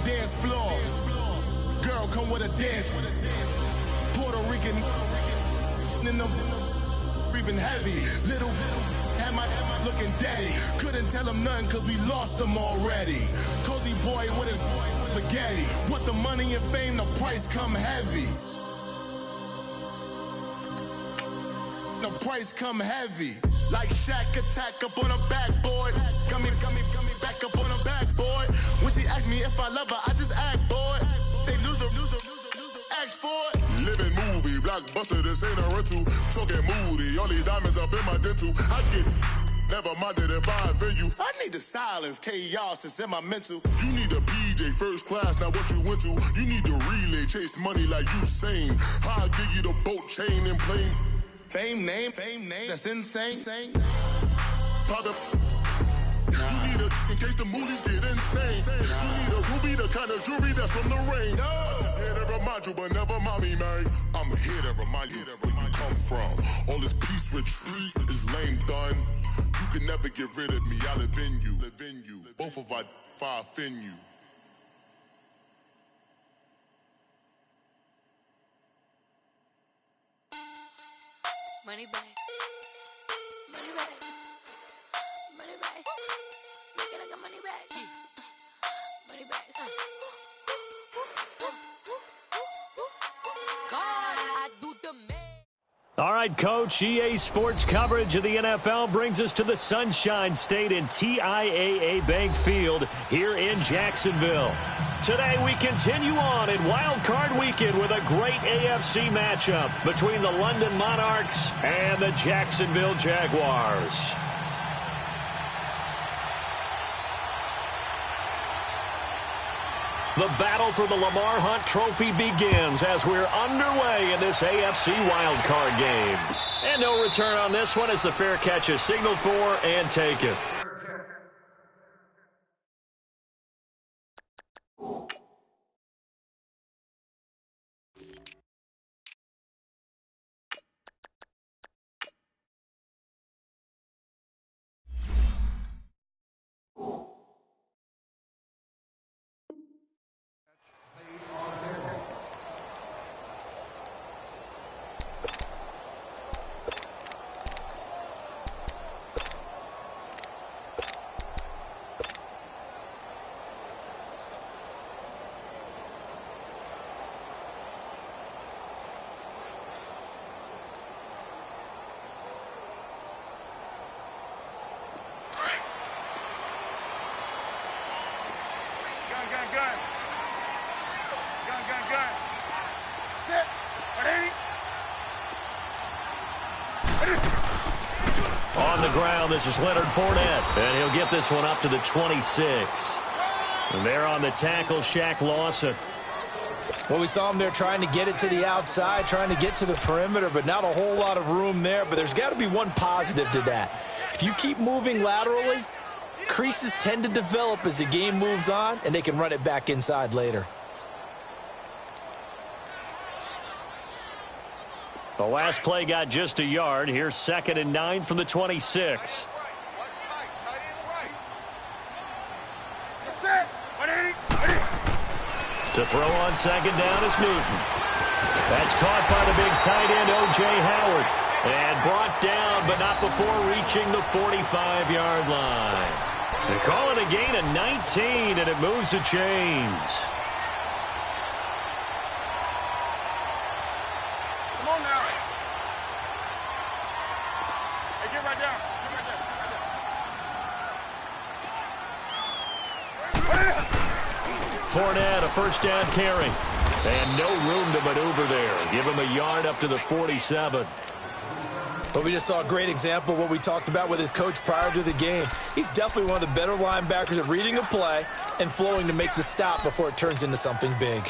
dance floor. Girl, come with a dance. Puerto Rican in the breathing heavy. Little had my looking daddy. Couldn't tell him nothing cause we lost him already. Cozy boy with his spaghetti. With the money and fame, the price come heavy. The price come heavy. Like Shaq attack up on a backboard. Coming back up on a backboard. When she asked me if I love her, I just act bored. Say loser, ask for it. Living movie, blockbuster, this ain't a rental. Talking moody, all these diamonds up in my dental. I get never minded if I offend you. I need the silence, chaos is in my mental. You need a PJ first class, not what you went to. You need to relay, chase money like you sane. I'll give you the boat chain and plane. Fame name, that's insane. Pop up. You need a in case the movies get insane. You need a ruby, the kind of jewelry that's from the rain. I'm just here to remind you, but never mommy, man. I'm here to remind you where you come from. All this peace retreat is lame done. You can never get rid of me. I live in you. Both of our fire offend you. Money back. Money back. Money back. Make it like a money back. Money back. God, I do the man. All right, Coach, EA Sports coverage of the NFL brings us to the Sunshine State in TIAA Bank Field here in Jacksonville. Today we continue on in Wild Card Weekend with a great AFC matchup between the London Monarchs and the Jacksonville Jaguars. The battle for the Lamar Hunt Trophy begins as we're underway in this AFC wildcard game. And no return on this one as the fair catch is signaled for and taken. On the ground, this is Leonard Fournette, and he'll get this one up to the 26. And there on the tackle, Shaq Lawson. Well, we saw him there trying to get it to the outside, trying to get to the perimeter, but not a whole lot of room there. But there's got to be one positive to that. If you keep moving laterally, creases tend to develop as the game moves on, and they can run it back inside later. The last play got just a yard. Here's 2nd and 9 from the 26. To throw on 2nd down is Newton. That's caught by the big tight end, O.J. Howard. And brought down, but not before reaching the 45-yard line. They call it a gain of 19, and it moves the chains. Fournette, a first down carry. And no room to maneuver there. Give him a yard up to the 47. But we just saw a great example of what we talked about with his coach prior to the game. He's definitely one of the better linebackers at reading a play and flowing to make the stop before it turns into something big.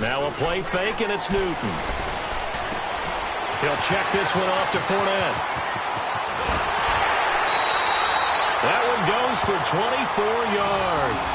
Now a play fake, and it's Newton. He'll check this one off to Fournette. That one goes for 24 yards.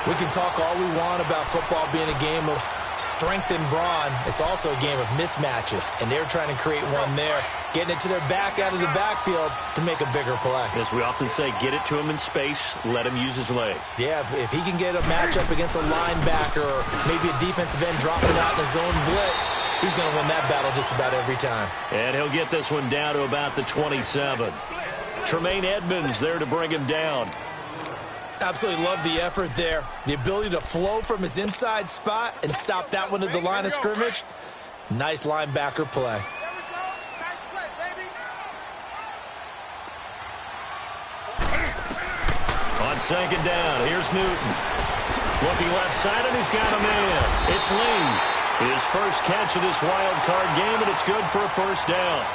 We can talk all we want about football being a game of strength and brawn. It's also a game of mismatches, and they're trying to create one there, getting it to their back out of the backfield to make a bigger play. As we often say, get it to him in space, let him use his leg. Yeah, if he can get a matchup against a linebacker or maybe a defensive end dropping out in a zone blitz, he's going to win that battle just about every time. And he'll get this one down to about the 27. Tremaine Edmonds there to bring him down. Absolutely love the effort there. The ability to flow from his inside spot and stop that one at the line of scrimmage. Nice linebacker play. On second down, here's Newton. Looking left side, and he's got a man. It's Lee. His first catch of this wild card game, and it's good for a first down.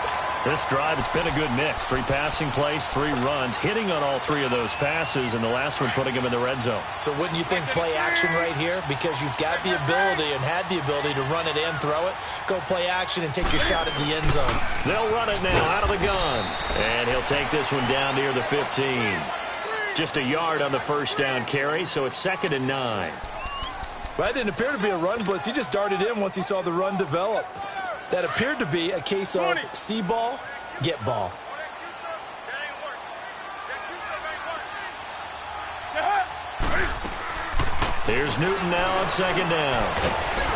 This drive, it's been a good mix. 3 passing plays, 3 runs, hitting on all 3 of those passes, and the last one putting him in the red zone. So wouldn't you think play action right here? Because you've got the ability and had the ability to run it and throw it. Go play action and take your shot at the end zone. They'll run it now out of the gun. And he'll take this one down near the 15. Just a yard on the first down carry, so it's 2nd and 9. Well, that didn't appear to be a run blitz. He just darted in once he saw the run develop. That appeared to be a case of see ball, get ball. Here's Newton now on second down.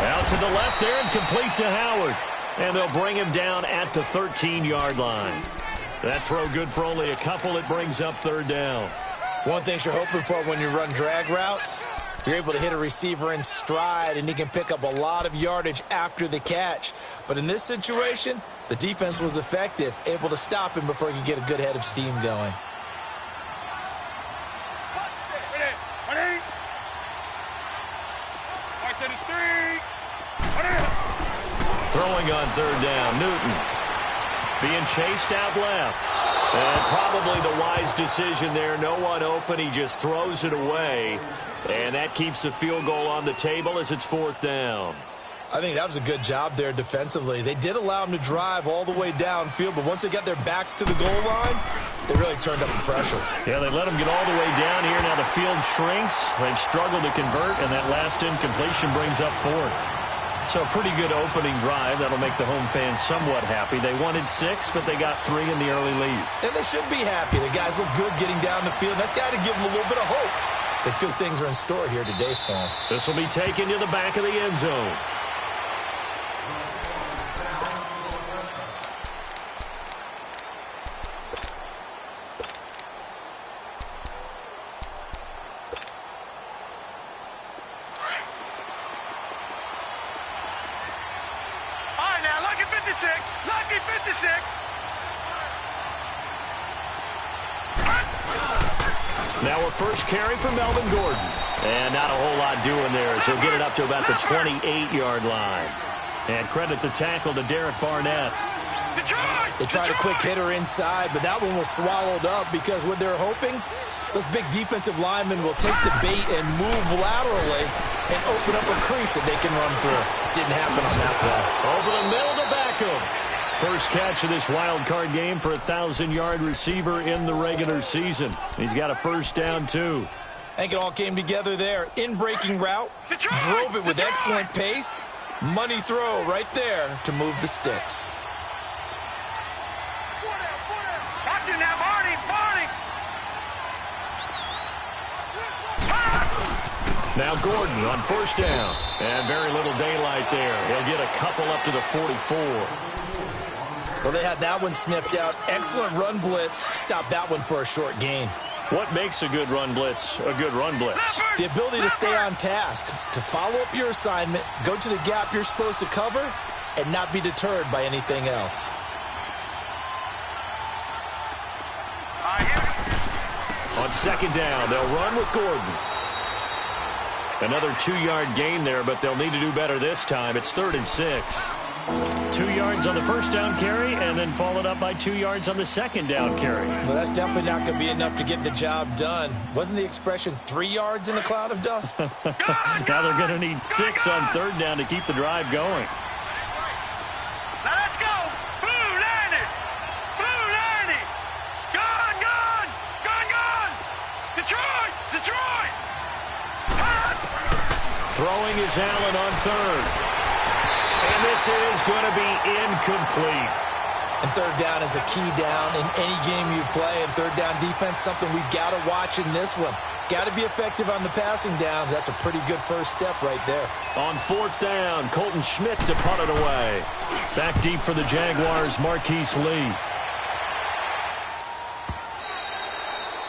Out to the left there and complete to Howard. And they'll bring him down at the 13-yard line. That throw good for only a couple. It brings up 3rd down. One thing you're hoping for when you run drag routes, you're able to hit a receiver in stride, and he can pick up a lot of yardage after the catch. But in this situation, the defense was effective, able to stop him before he could get a good head of steam going. Throwing on 3rd down, Newton. Being chased out left. And probably the wise decision there. No one open. He just throws it away. And that keeps the field goal on the table as it's 4th down. I think that was a good job there defensively. They did allow him to drive all the way downfield, but once they got their backs to the goal line, they really turned up the pressure. Yeah, they let him get all the way down here. Now the field shrinks. They've struggled to convert, and that last incompletion brings up 4th. So a pretty good opening drive. That'll make the home fans somewhat happy. They wanted 6, but they got 3 in the early lead. And they should be happy. The guys look good getting down the field. That's got to give them a little bit of hope that good things are in store here today for them. This will be taken to the back of the end zone. Now a first carry for Melvin Gordon. And not a whole lot doing there as he'll get it up to about the 28-yard line. And credit the tackle to Derek Barnett. They tried a quick hitter inside, but that one was swallowed up because what they're hoping, those big defensive linemen will take the bait and move laterally and open up a crease that they can run through. Didn't happen on that play. Over the middle to Beckham. First catch of this wild card game for a 1,000-yard receiver in the regular season. He's got a first down, too. I think it all came together there. In-breaking route, drove it with excellent pace. Money throw right there to move the sticks. Watch it now, Barney! Now Gordon on first down. And very little daylight there. He'll get a couple up to the 44. Well, they had that one sniffed out. Excellent run blitz. Stopped that one for a short gain. What makes a good run blitz a good run blitz? The ability to stay on task, to follow up your assignment, go to the gap you're supposed to cover, and not be deterred by anything else. On second down, they'll run with Gordon. Another 2-yard gain there, but they'll need to do better this time. It's 3rd and 6. 2 yards on the first down carry, and then followed up by 2 yards on the second down carry. Well, that's definitely not going to be enough to get the job done. Wasn't the expression 3 yards in a cloud of dust? Now they're going to need 6 on 3rd down to keep the drive going. Now let's go! Blue landed! Blue landed! Gone! Detroit! Throwing is Allen on 3rd. this is going to be incomplete. And third down is a key down in any game you play. And third down defense, something we've got to watch in this one. Got to be effective on the passing downs. That's a pretty good first step right there. On fourth down, Colton Schmidt to punt it away. Back deep for the Jaguars, Marquise Lee.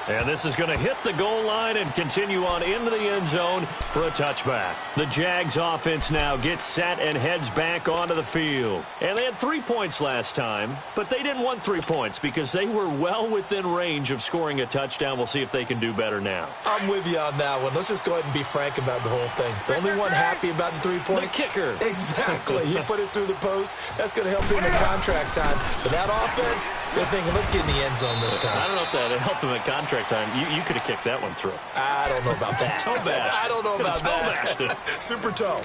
And this is going to hit the goal line and continue on into the end zone for a touchback. The Jags offense now gets set and heads back onto the field. And they had 3 points last time, but they didn't want 3 points because they were well within range of scoring a touchdown. We'll see if they can do better now. I'm with you on that one. Let's just go ahead and be frank about the whole thing. The only one happy about the 3-point? The kicker. Exactly. He put it through the post. That's going to help him in contract time. But that offense, they're thinking, let's get in the end zone this time. I don't know if that helped him at contract time. You could have kicked that one through. I don't know about that. Toe bash. I don't know about that. Toe bashed. Super toe.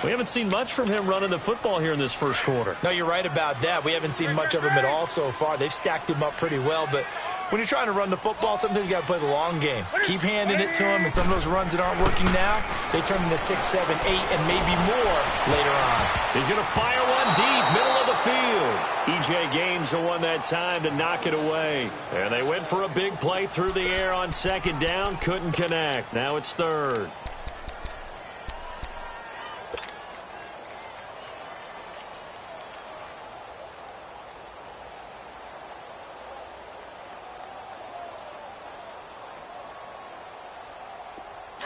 We haven't seen much from him running the football here in this first quarter. No, you're right about that. We haven't seen much of him at all so far. They've stacked him up pretty well, but when you're trying to run the football, sometimes you got to play the long game. Keep handing it to him, and some of those runs that aren't working now, they turn into 6, 7, 8, and maybe more later on. He's going to fire one deep, middle of the field. E.J. Gaines the one that time to knock it away. And they went for a big play through the air on second down, couldn't connect. Now it's third.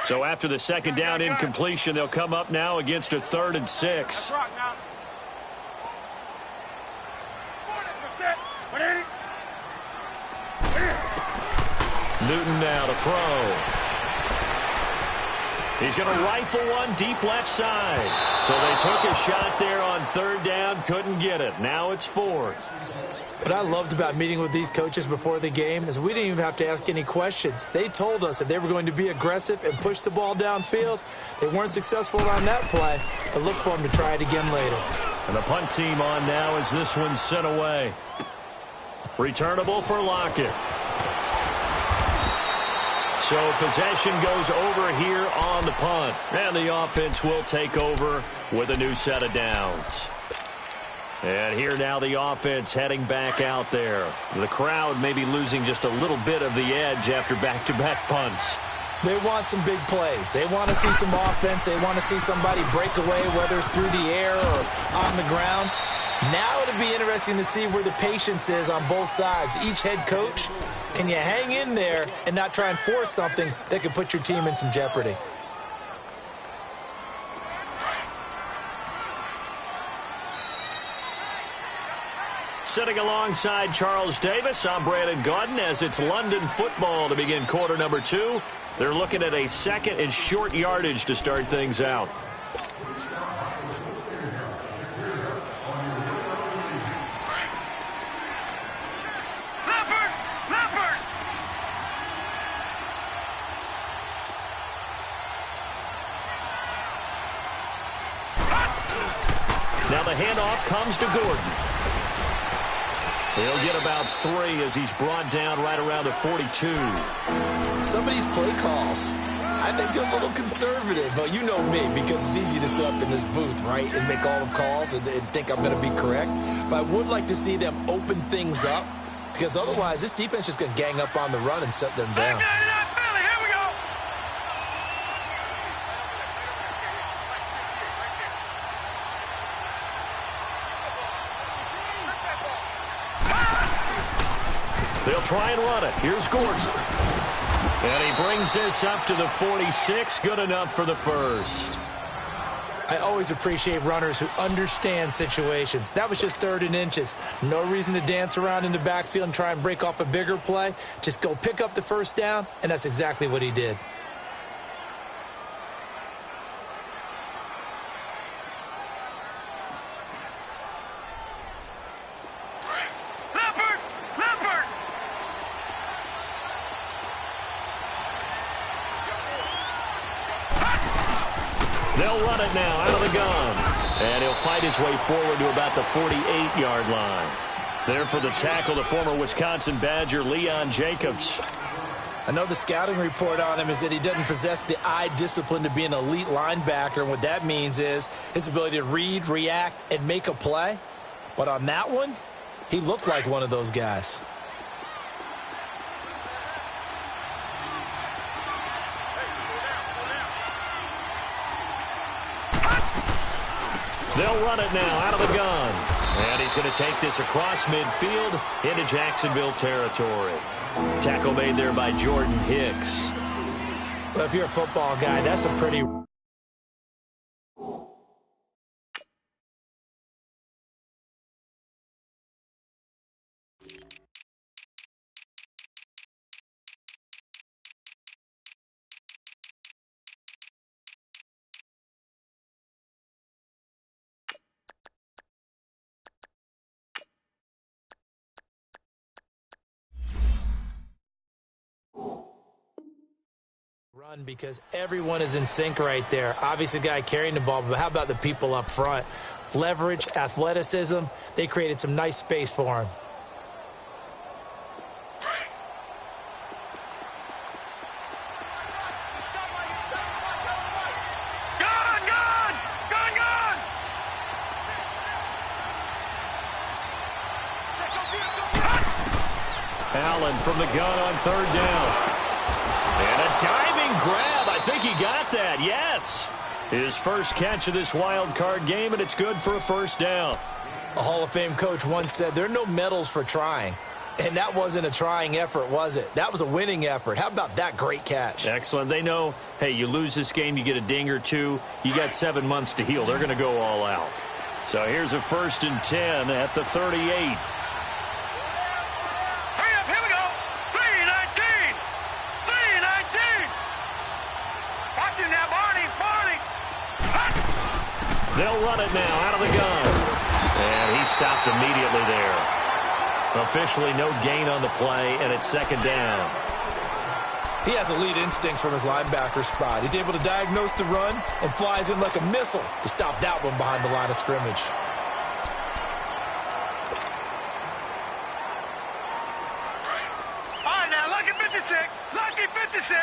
So after the second down incompletion, they'll come up now against a 3rd and 6. Newton now to throw. He's going to rifle one deep left side. So they took a shot there on third down, couldn't get it. Now it's 4th. What I loved about meeting with these coaches before the game is we didn't even have to ask any questions. They told us that they were going to be aggressive and push the ball downfield. They weren't successful on that play, but look for them to try it again later. And the punt team on now as this one's sent away. Returnable for Lockett. So possession goes over here on the punt. And the offense will take over with a new set of downs. And here now the offense heading back out there. The crowd maybe losing just a little bit of the edge after back-to-back punts. They want some big plays. They want to see some offense. They want to see somebody break away, whether it's through the air or on the ground. Now it'll be interesting to see where the patience is on both sides. Each head coach, can you hang in there and not try and force something that could put your team in some jeopardy? Sitting alongside Charles Davis, I'm Brandon Gaudin as it's London football to begin quarter number 2. They're looking at a 2nd and short yardage to start things out. Now the handoff comes to Gordon. He'll get about 3 as he's brought down right around the 42. Some of these play calls, I think they're a little conservative. But you know me, because it's easy to sit up in this booth, right, and make all the calls and think I'm going to be correct. But I would like to see them open things up, because otherwise this defense is going to gang up on the run and shut them down. They'll try and run it. Here's Gordon. And he brings this up to the 46. Good enough for the first. I always appreciate runners who understand situations. That was just 3rd and inches. No reason to dance around in the backfield and try and break off a bigger play. Just go pick up the first down, and that's exactly what he did. They'll run it now out of the gun. And he'll fight his way forward to about the 48-yard line. There for the tackle, the former Wisconsin Badger, Leon Jacobs. I know the scouting report on him is that he doesn't possess the eye discipline to be an elite linebacker, and what that means is his ability to read, react, and make a play. But on that one, he looked like one of those guys. They'll run it now out of the gun. And he's going to take this across midfield into Jacksonville territory. Tackle made there by Jordan Hicks. Well, if you're a football guy, that's a pretty... run because everyone is in sync right there. Obviously, the guy carrying the ball, but how about the people up front? Leverage, athleticism, they created some nice space for him. Allen from the gun on third down. And a diving grab. I think he got that. Yes. His first catch of this wild card game, and it's good for a first down. A Hall of Fame coach once said, there are no medals for trying. And that wasn't a trying effort, was it? That was a winning effort. How about that great catch? Excellent. They know, hey, you lose this game, you get a ding or two. You got 7 months to heal. They're going to go all out. So here's a 1st and 10 at the 38. They'll run it now out of the gun. And he stopped immediately there. Officially no gain on the play, and it's 2nd down. He has elite instincts from his linebacker spot. He's able to diagnose the run and flies in like a missile to stop that one behind the line of scrimmage. All right, now, lucky 56. Lucky 56.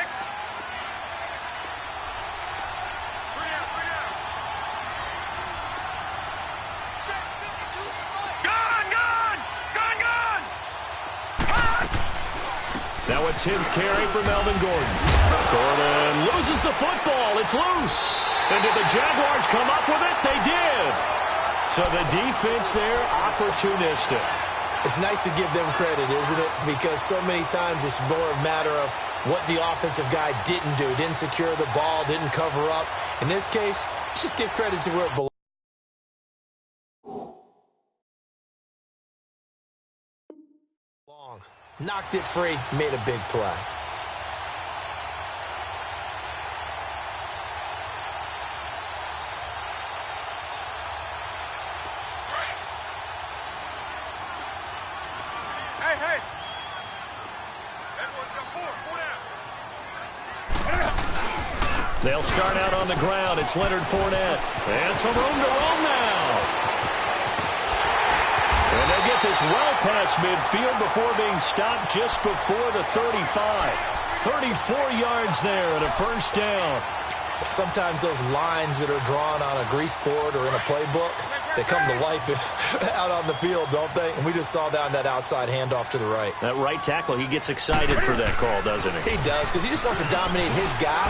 Now a 10th carry for Melvin Gordon. Gordon loses the football. It's loose. And did the Jaguars come up with it? They did. So the defense there, opportunistic. It's nice to give them credit, isn't it? Because so many times it's more a matter of what the offensive guy didn't do. Didn't secure the ball, didn't cover up. In this case, let's just give credit to where it belongs. Knocked it free, made a big play. Hey. They'll start out on the ground. It's Leonard Fournette. And some room to roam now. And they get this well past midfield before being stopped just before the 35. 34 yards there and a 1st down. Sometimes those lines that are drawn on a grease board or in a playbook, they come to life out on the field, don't they? And we just saw down that outside handoff to the right. That right tackle, he gets excited for that call, doesn't he? He does, because he just wants to dominate his guy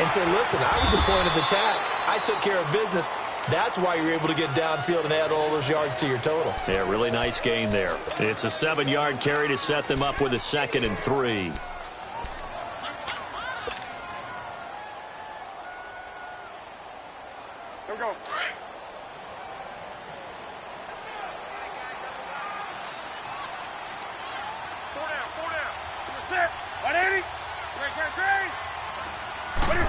and say, listen, I was the point of attack. I took care of business. That's why you're able to get downfield and add all those yards to your total. Yeah, really nice gain there. It's a 7-yard carry to set them up with a 2nd and 3. Here we go. 4 down. Set. 180. Great.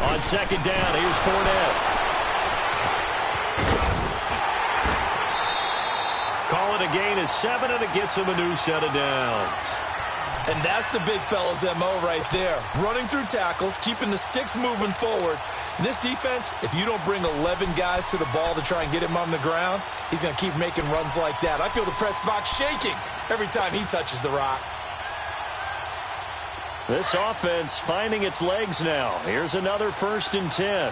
On 2nd down, here's Fournette. Call it a gain of 7, and it gets him a new set of downs. And that's the big fella's MO right there. Running through tackles, keeping the sticks moving forward. This defense, if you don't bring 11 guys to the ball to try and get him on the ground, he's going to keep making runs like that. I feel the press box shaking every time he touches the rock. This offense finding its legs now. Here's another 1st and 10.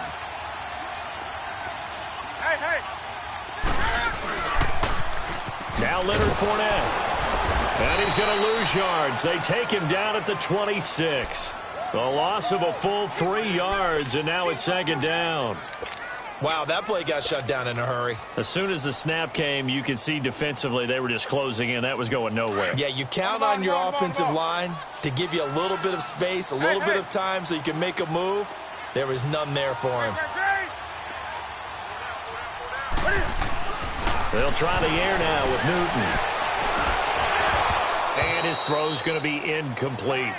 Hey. Now Leonard Fournette. And he's going to lose yards. They take him down at the 26. The loss of a full 3 yards, and now it's 2nd down. Wow, that play got shut down in a hurry. As soon as the snap came, you could see defensively they were just closing in. That was going nowhere. Yeah, you count on your offensive line to give you a little bit of space, a little bit of time so you can make a move. There was none there for him. They'll try the air now with Newton. And his throw's going to be incomplete.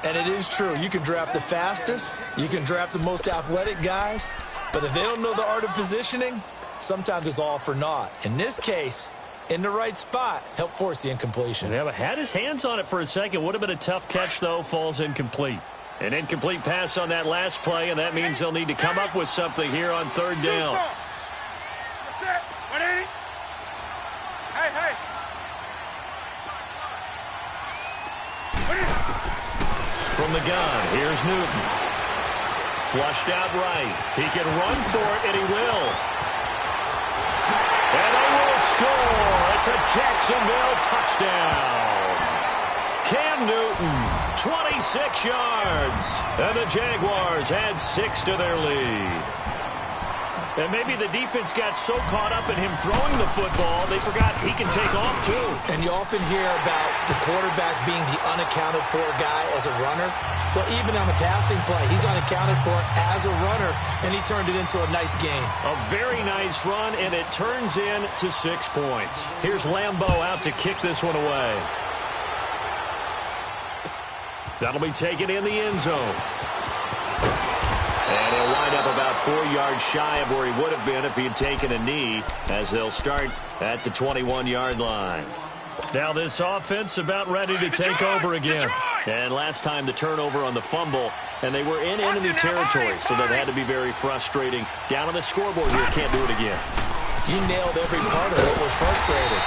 And it is true. You can draft the fastest. You can draft the most athletic guys. But if they don't know the art of positioning, sometimes it's all for naught. In this case, in the right spot, help force the incompletion. Yeah, but had his hands on it for a second. Would have been a tough catch, though. Falls incomplete. An incomplete pass on that last play, and that means they'll need to come up with something here on 3rd down. Hey. From the gun, here's Newton. Flushed out right. He can run for it, and he will. And they will score. It's a Jacksonville touchdown. Cam Newton, 26 yards. And the Jaguars add 6 to their lead. And maybe the defense got so caught up in him throwing the football, they forgot he can take off, too. And you often hear about the quarterback being the unaccounted-for guy as a runner. Well, even on a passing play, he's unaccounted for as a runner, and he turned it into a nice game. A very nice run, and it turns into 6 points. Here's Lambeau out to kick this one away. That'll be taken in the end zone. And he'll wind up about 4 yards shy of where he would have been if he had taken a knee, as they'll start at the 21-yard line. Now this offense about ready to take over again. And last time the turnover on the fumble, and they were in enemy territory, so that had to be very frustrating. Down on the scoreboard here, can't do it again. You nailed every part of what was frustrating.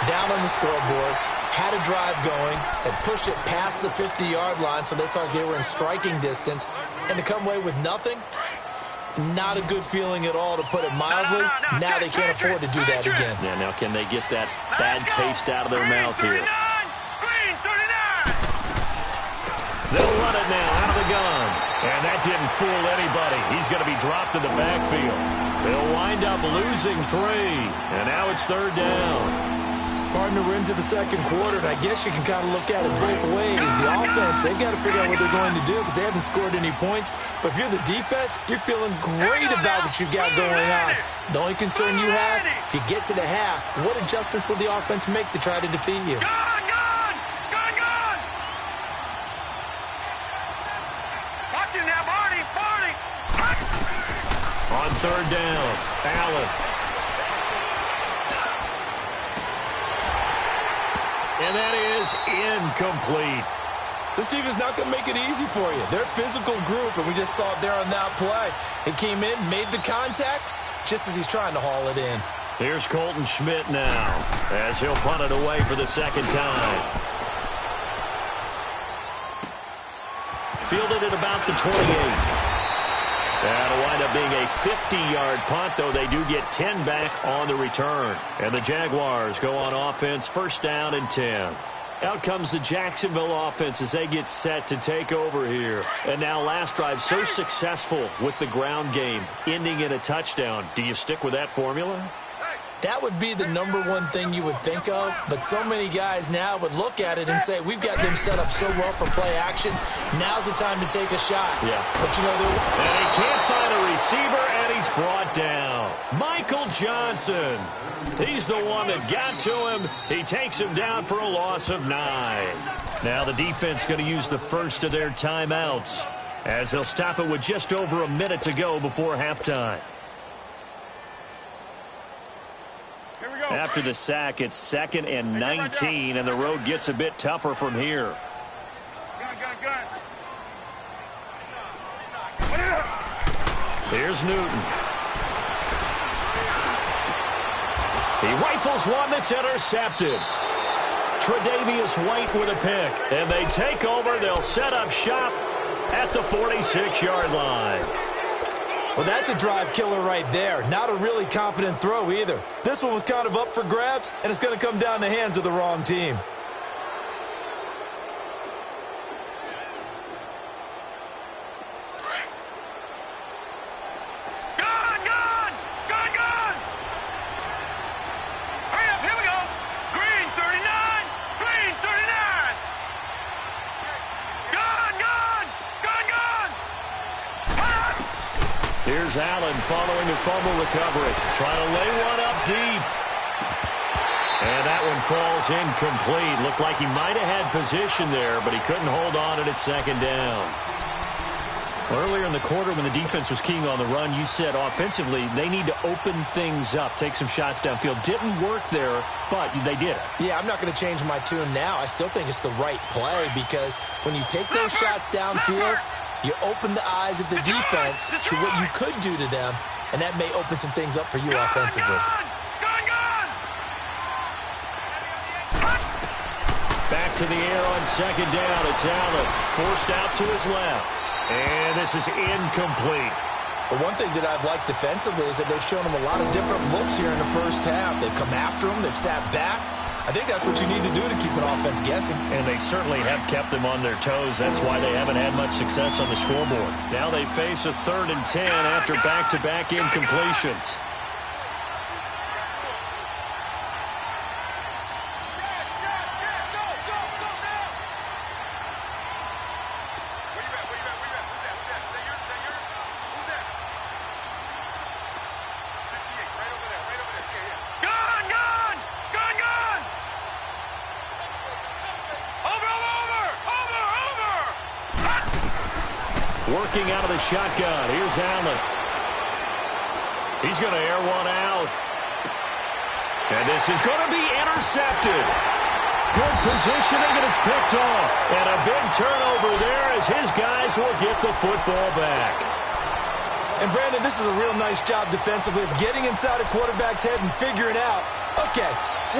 Down on the scoreboard, had a drive going, had pushed it past the 50-yard line, so they felt they were in striking distance, and to come away with nothing, not a good feeling at all, to put it mildly. Now they can't afford to do that again. Yeah, now can they get that bad taste out of their mouth here? They'll run it now out of the gun. And that didn't fool anybody. He's going to be dropped in the backfield. They'll wind up losing 3. And now it's 3rd down. Partner, we're into the 2nd quarter, and I guess you can kind of look at it both ways. The offense, they've got to figure out what they're going to do because they haven't scored any points. But if you're the defense, you're feeling great about what you've got going on. The only concern you have, if you get to the half, what adjustments will the offense make to try to defeat you? Gone! Watching now, Barney! On 3rd down, Allen. And that is incomplete. This defense is not going to make it easy for you. They're a physical group, and we just saw it there on that play. It came in, made the contact, just as he's trying to haul it in. Here's Colton Schmidt now, as he'll punt it away for the 2nd time. Fielded at about the 28. That'll wind up being a 50-yard punt, though they do get 10 back on the return. And the Jaguars go on offense, 1st down and 10. Out comes the Jacksonville offense as they get set to take over here. And now last drive so successful with the ground game, ending in a touchdown. Do you stick with that formula? That would be the #1 thing you would think of, but so many guys now would look at it and say, we've got them set up so well for play action. Now's the time to take a shot. Yeah. But, you know, and he can't find a receiver, and he's brought down. Michael Johnson. He's the one that got to him. He takes him down for a loss of 9. Now the defense going to use the first of their timeouts, as they'll stop it with just over a minute to go before halftime. After the sack, it's 2nd and 19, and the road gets a bit tougher from here. Here's Newton. He rifles one that's intercepted. Tre'Davious White with a pick. And they take over. They'll set up shop at the 46-yard line. Well, that's a drive killer right there. Not a really confident throw either. This one was kind of up for grabs, and it's going to come down the hands of the wrong team. Here's Allen following the fumble recovery. Trying to lay one up deep. And that one falls incomplete. Looked like he might have had position there, but he couldn't hold on at its second down. Earlier in the quarter when the defense was keying on the run, you said offensively they need to open things up, take some shots downfield. Didn't work there, but they did it. Yeah, I'm not going to change my tune now. I still think it's the right play because when you take those shots downfield, you open the eyes of the defense to what you could do to them, and that may open some things up for you offensively. Back to the air on second down. It's Allen forced out to his left. And this is incomplete. But one thing that I've liked defensively is that they've shown him a lot of different looks here in the first half. They've come after him. They've sat back. I think that's what you need to do to keep an offense guessing. And they certainly have kept them on their toes. That's why they haven't had much success on the scoreboard. Now they face a 3rd and 10 after back-to-back incompletions. Working out of the shotgun. Here's Allen. He's going to air one out. And this is going to be intercepted. Good positioning, and it's picked off. And a big turnover there as his guys will get the football back. And, Brandon, this is a real nice job defensively of getting inside a quarterback's head and figuring out, okay,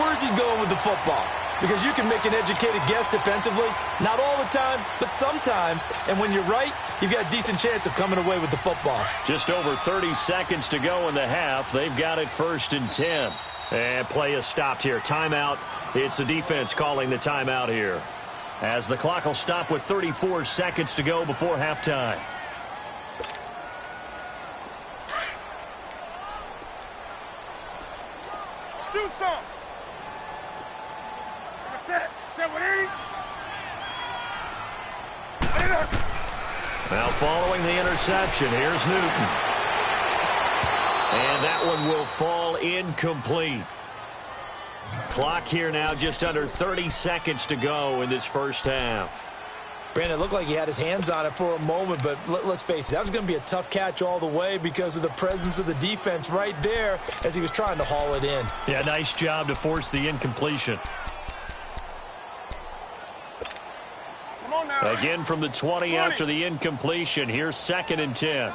where's he going with the football? Because you can make an educated guess defensively. Not all the time, but sometimes. And when you're right, you've got a decent chance of coming away with the football. Just over 30 seconds to go in the half. They've got it 1st and 10. And play is stopped here. Timeout. It's the defense calling the timeout here. As the clock will stop with 34 seconds to go before halftime. Do something. Now following the interception, here's Newton. And that one will fall incomplete. Clock here now just under 30 seconds to go in this first half. Brandon, it looked like he had his hands on it for a moment, but let's face it, that was going to be a tough catch all the way because of the presence of the defense right there as he was trying to haul it in. Yeah, nice job to force the incompletion. Again from the 20 after the incompletion. Here's 2nd and 10.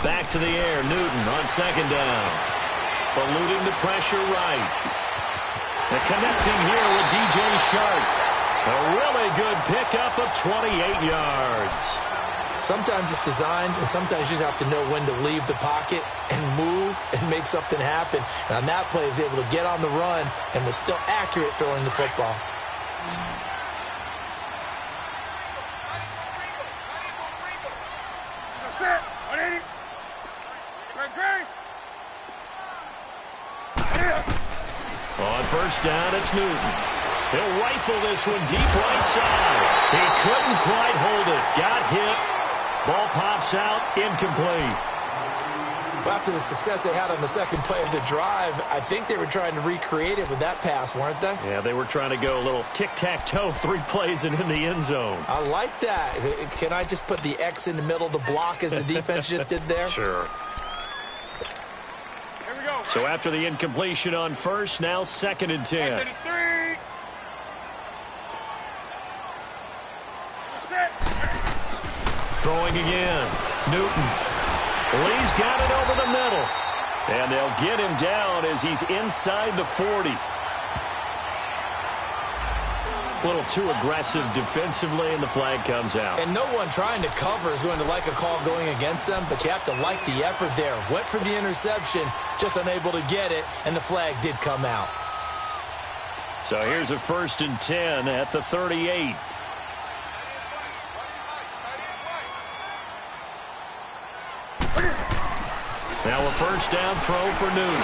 Back to the air. Newton on 2nd down. Eluding the pressure right. And connecting here with DJ Shark. A really good pickup of 28 yards. Sometimes it's designed, and sometimes you just have to know when to leave the pocket and move and make something happen. And on that play, he was able to get on the run and was still accurate throwing the football. On 1st down, it's Newton. He'll rifle this one deep right side. He couldn't quite hold it. Got hit. Ball pops out, incomplete. Well, after the success they had on the second play of the drive, I think they were trying to recreate it with that pass, weren't they? Yeah, they were trying to go a little tic-tac-toe, 3 plays and in the end zone. I like that. Can I just put the X in the middle to block as the defense just did there? Sure. Here we go. So after the incompletion on 1st, now 2nd and 10. Throwing again. Newton. Lee's got it over the middle. And they'll get him down as he's inside the 40. A little too aggressive defensively, and the flag comes out. And no one trying to cover is going to like a call going against them, but you have to like the effort there. Went for the interception, just unable to get it, and the flag did come out. So here's a 1st and 10 at the 38. Now a 1st down throw for Newton.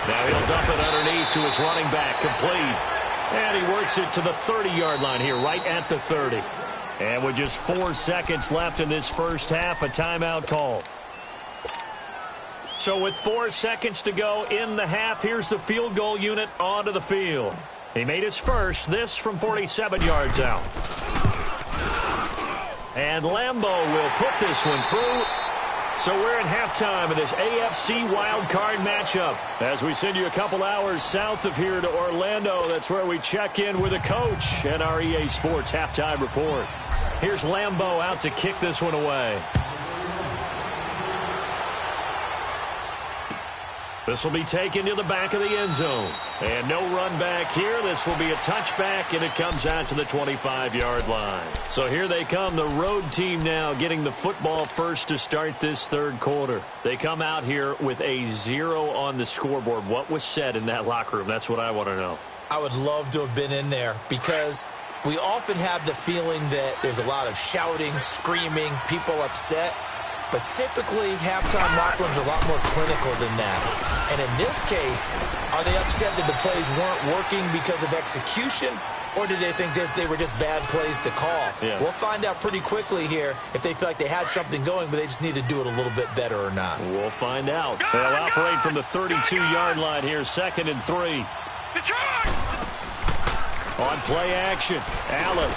Now he'll dump it underneath to his running back, complete. And he works it to the 30-yard line here, right at the 30. And with just 4 seconds left in this first half, a timeout call. So with 4 seconds to go in the half, here's the field goal unit onto the field. He made his first, this from 47 yards out. And Lambeau will put this one through. So we're at halftime of this AFC wildcard matchup. As we send you a couple hours south of here to Orlando, that's where we check in with a coach and our EA Sports halftime report. Here's Lambeau out to kick this one away. This will be taken to the back of the end zone. And no run back here. This will be a touchback, and it comes out to the 25-yard line. So here they come, the road team now getting the football first to start this third quarter. They come out here with a 0 on the scoreboard. What was said in that locker room? That's what I want to know. I would love to have been in there because we often have the feeling that there's a lot of shouting, screaming, people upset. But typically, halftime locker rooms are a lot more clinical than that. And in this case, are they upset that the plays weren't working because of execution? Or did they think they were just bad plays to call? Yeah. We'll find out pretty quickly here if they feel like they had something going, but they just need to do it a little bit better or not. We'll find out. They'll operate from the 32-yard line here, 2nd and 3. Detroit! On play action, Allen.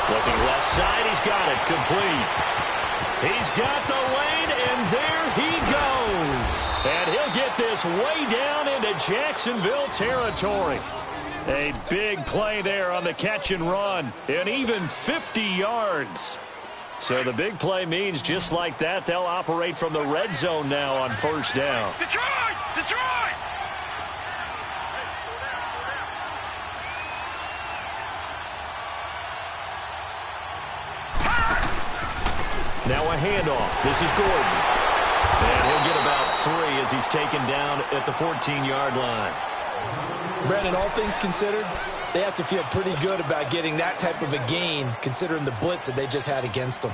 Looking left side, he's got it, complete. He's got the lane, and there he goes. And he'll get this way down into Jacksonville territory. A big play there on the catch and run, and even 50 yards. So the big play means just like that, they'll operate from the red zone now on 1st down. Detroit! Detroit! Now a handoff. This is Gordon. And he'll get about 3 as he's taken down at the 14-yard line. Brandon, all things considered, they have to feel pretty good about getting that type of a gain considering the blitz that they just had against them.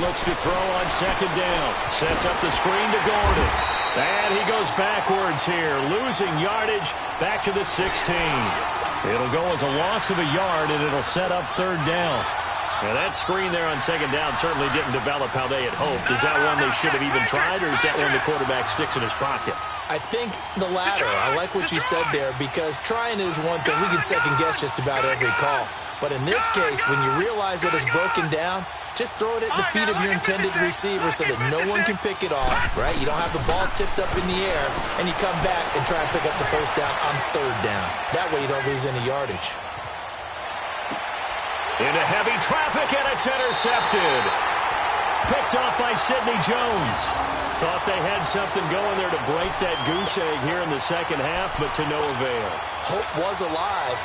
Looks to throw on 2nd down. Sets up the screen to Gordon. And he goes backwards here, losing yardage back to the 16. It'll go as a loss of a yard, and it'll set up 3rd down. Now that screen there on 2nd down certainly didn't develop how they had hoped. Is that one they should have even tried, or is that one the quarterback sticks in his pocket? I think the latter. I like what you said there because trying is one thing. We can second guess just about every call. But in this case, when you realize that it's broken down, just throw it at the feet of your intended receiver so that no one can pick it off, right? You don't have the ball tipped up in the air, and you come back and try and pick up the 1st down on 3rd down. That way you don't lose any yardage. Into heavy traffic, and it's intercepted. Picked off by Sidney Jones. Thought they had something going there to break that goose egg here in the 2nd half, but to no avail. Hope was alive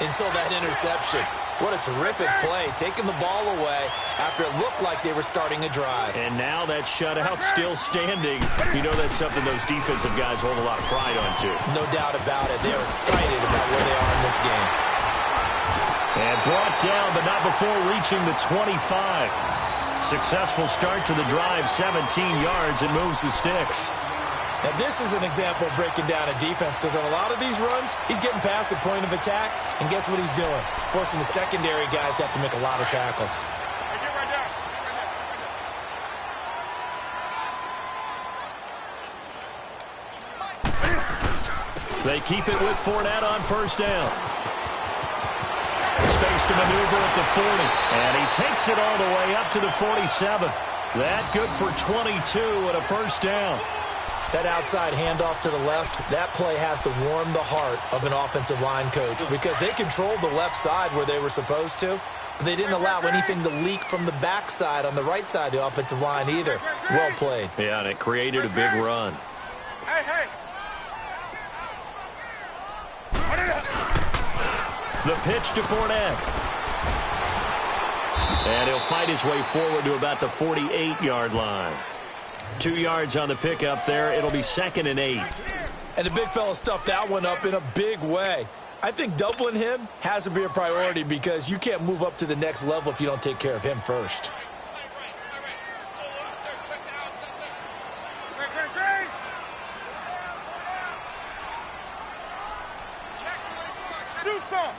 until that interception. What a terrific play, taking the ball away after it looked like they were starting a drive. And now that shutout still standing. You know that's something those defensive guys hold a lot of pride on, too. No doubt about it. They're excited about where they are in this game. And brought down, but not before reaching the 25. Successful start to the drive, 17 yards, and moves the sticks. Now, this is an example of breaking down a defense because on a lot of these runs, he's getting past the point of attack, and guess what he's doing? Forcing the secondary guys to have to make a lot of tackles. They keep it with Fournette on 1st down. Space to maneuver at the 40. And he takes it all the way up to the 47. That good for 22 and a first down. That outside handoff to the left, that play has to warm the heart of an offensive line coach because they controlled the left side where they were supposed to, but they didn't allow anything to leak from the backside on the right side of the offensive line either. Well played. Yeah, and it created a big run. Hey. The pitch to Fournette. And he'll fight his way forward to about the 48-yard line. 2 yards on the pickup there. It'll be 2nd and 8. And the big fella stuffed that one up in a big way. I think doubling him has to be a priority because you can't move up to the next level if you don't take care of him first. Do something.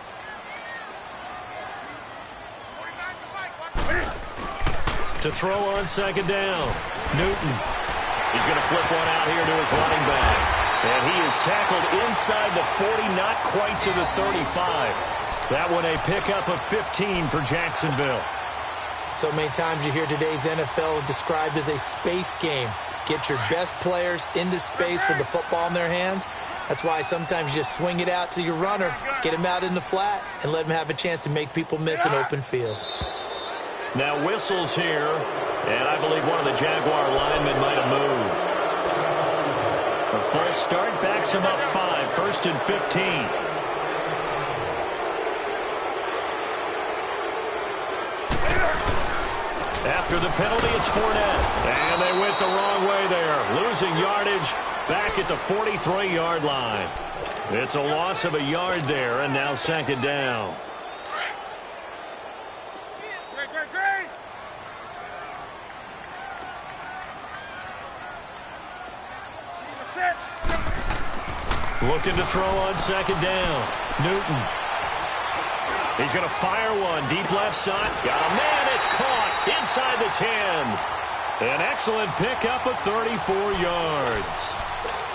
To throw on 2nd down. Newton. He's going to flip one out here to his running back. And he is tackled inside the 40, not quite to the 35. That one a pickup of 15 for Jacksonville. So many times you hear today's NFL described as a space game. Get your best players into space with the football in their hands. That's why sometimes you just swing it out to your runner, get him out in the flat, and let him have a chance to make people miss an open field. Now whistles here, and I believe one of the Jaguar linemen might have moved. A false start backs him up 5, 1st and 15. After the penalty, it's Fournette. And they went the wrong way there, losing yardage back at the 43-yard line. It's a loss of a yard there, and now 2nd down. Looking to throw on 2nd down. Newton. He's going to fire one. Deep left side. Got a man. It's caught inside the 10. An excellent pickup of 34 yards.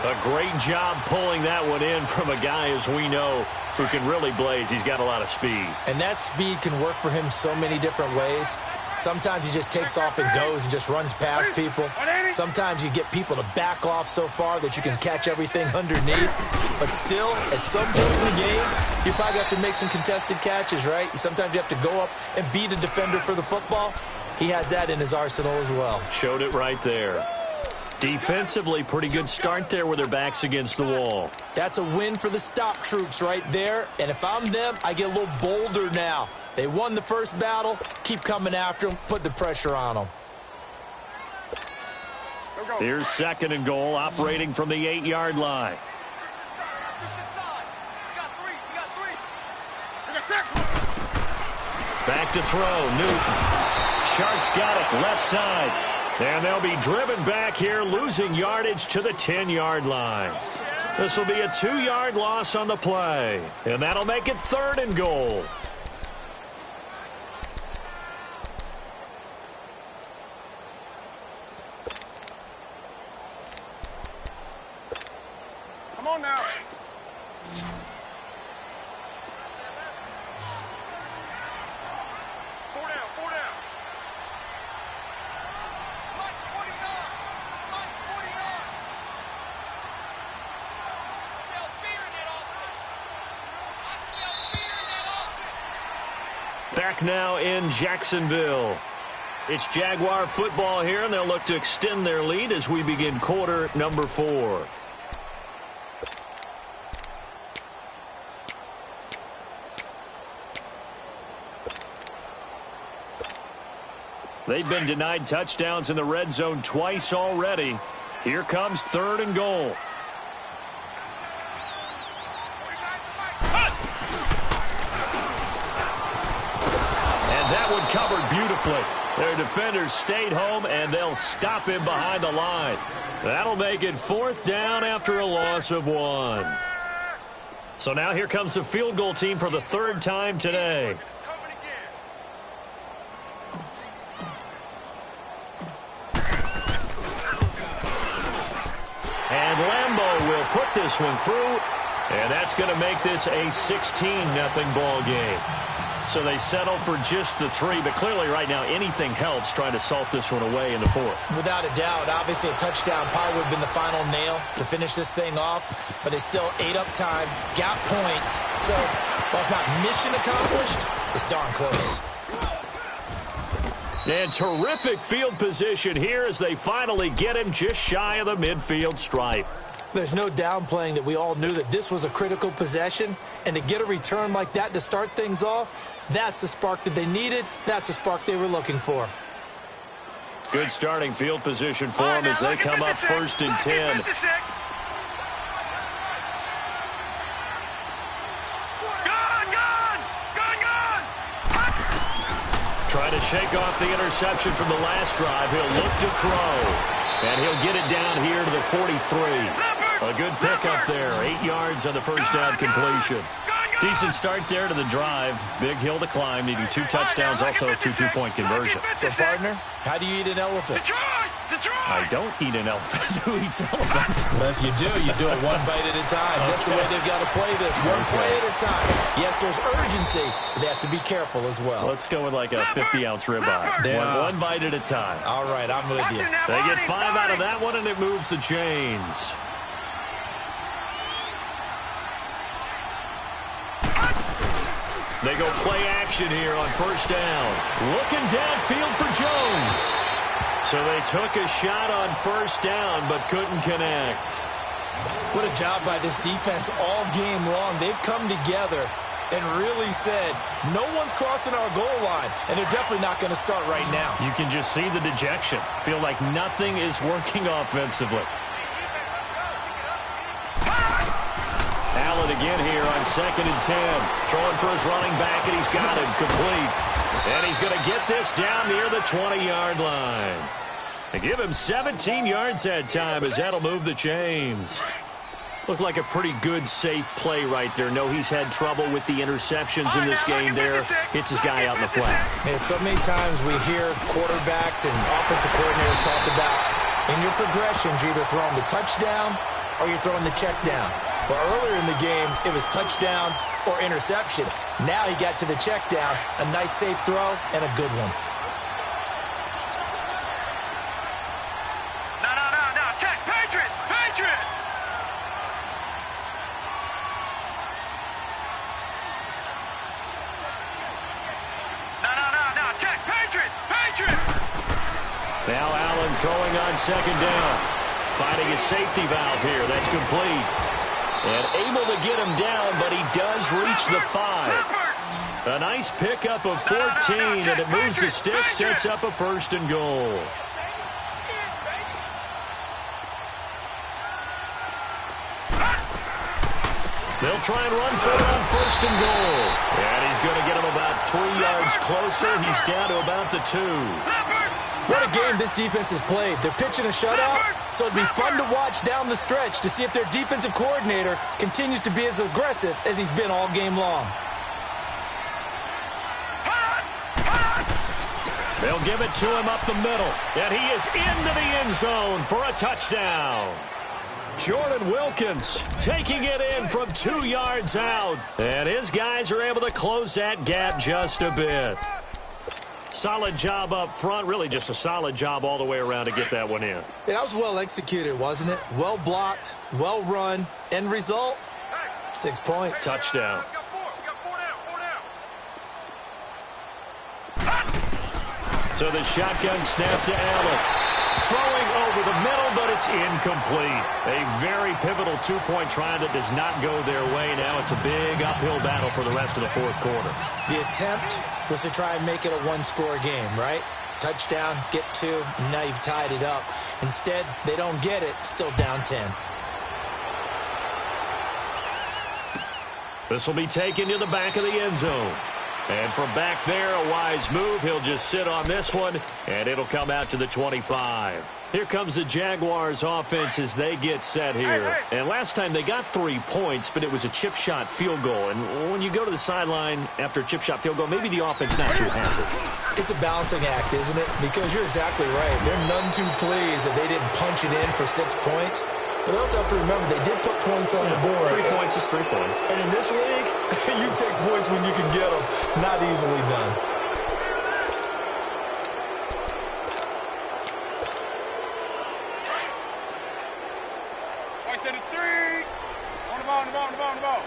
A great job pulling that one in from a guy, as we know, who can really blaze. He's got a lot of speed. And that speed can work for him so many different ways. Sometimes he just takes off and goes and just runs past people. Sometimes you get people to back off so far that you can catch everything underneath. But still, at some point in the game, you probably have to make some contested catches, right? Sometimes you have to go up and beat a defender for the football. He has that in his arsenal as well. Showed it right there. Defensively, pretty good start there with their backs against the wall. That's a win for the stop troops right there. And if I'm them, I get a little bolder now. They won the first battle. Keep coming after them. Put the pressure on them. Here's 2nd and goal, operating from the 8-yard line. Back to throw. Newton. Sharks got it. Left side. And they'll be driven back here, losing yardage to the 10-yard line. This will be a 2-yard loss on the play. And that'll make it 3rd and goal. Come on now. Four down. Mike 49. Smell fear in that offense. I smell fear in that offense. Back now in Jacksonville. It's Jaguar football here, and they'll look to extend their lead as we begin quarter number 4. They've been denied touchdowns in the red zone twice already. Here comes 3rd and goal. And that one covered beautifully. Their defenders stayed home, and they'll stop him behind the line. That'll make it 4th down after a loss of 1. So now here comes the field goal team for the 3rd time today. And Lambeau will put this one through, and that's going to make this a 16-0 ball game. So they settle for just the 3, but clearly right now anything helps trying to salt this one away in the 4th. Without a doubt, obviously a touchdown probably would have been the final nail to finish this thing off, but they still ate up time, got points. So while it's not mission accomplished, it's darn close. And terrific field position here as they finally get him just shy of the midfield stripe. There's no downplaying that we all knew that this was a critical possession, and to get a return like that to start things off, that's the spark that they needed. That's the spark they were looking for. Good starting field position for them as they come up 1st and 10. Trying to shake off the interception from the last drive. He'll look to throw, and he'll get it down here to the 43. A good pickup there. 8 yards on the first down completion. Decent start there to the drive. Big hill to climb, needing 2 touchdowns, also a 2 two-point conversion. So, partner, how do you eat an elephant? I don't eat an elephant. Who eats elephant? But if you do it one bite at a time. Okay. That's the way they've got to play this, one play at a time. Yes, there's urgency, but they have to be careful as well. Let's go with like a 50-ounce ribeye. One bite at a time. All right, I'm with you. They get 5 out of that one, and it moves the chains. They go play action here on 1st down. Looking downfield for Jones. So they took a shot on 1st down, but couldn't connect. What a job by this defense all game long. They've come together and really said, no one's crossing our goal line, and they're definitely not going to start right now. You can just see the dejection. Feel like nothing is working offensively. Allen again here on 2nd and 10. Throwing for his running back, and he's got it complete. And he's going to get this down near the 20-yard line. They give him 17 yards that time as that'll move the chains. Looked like a pretty good, safe play right there. No, he's had trouble with the interceptions in this game there. Hits his guy out in the flat. And so many times we hear quarterbacks and offensive coordinators talk about in your progressions, you're either throwing the touchdown or you're throwing the check down. But earlier in the game, it was touchdown or interception. Now he got to the check down, a nice safe throw, and a good one. No, check, Patriot! No, check, Patriot! Now Allen throwing on 2nd down. Finding a safety valve here. That's complete. And able to get him down, but he does reach the 5. A nice pickup of 14, and it moves the stick, sets up a 1st and goal. They'll try and run for it on 1st and goal. And he's going to get him about 3 yards closer. He's down to about the 2. What a game this defense has played. They're pitching a shutout, so it'd be fun to watch down the stretch to see if their defensive coordinator continues to be as aggressive as he's been all game long. They'll give it to him up the middle, and he is into the end zone for a touchdown. Jordan Wilkins taking it in from 2 yards out, and his guys are able to close that gap just a bit. Solid job up front, really just a solid job all the way around to get that one in. Yeah, that was well executed, wasn't it? Well blocked, well run. End result, 6 points. Touchdown. So the shotgun snap to Allen. Throwing over the middle, but it's incomplete. A very pivotal 2-point try that does not go their way. Now it's a big uphill battle for the rest of the 4th quarter. The attempt was to try and make it a 1-score game, right? Touchdown, get 2, and now you've tied it up. Instead, they don't get it, still down 10. This will be taken to the back of the end zone. And from back there, a wise move. He'll just sit on this one, and it'll come out to the 25. Here comes the Jaguars offense as they get set here. And last time they got 3 points, but it was a chip shot field goal. And when you go to the sideline after a chip shot field goal, maybe the offense not too happy. It's a balancing act, isn't it? Because you're exactly right. They're none too pleased that they didn't punch it in for 6 points. But they also have to remember they did put points on the board. 3 points is 3 points. And in this league, you take points when you can get them. Not easily done. Right to the 3. On the ball, on the ball, on the ball, on the ball.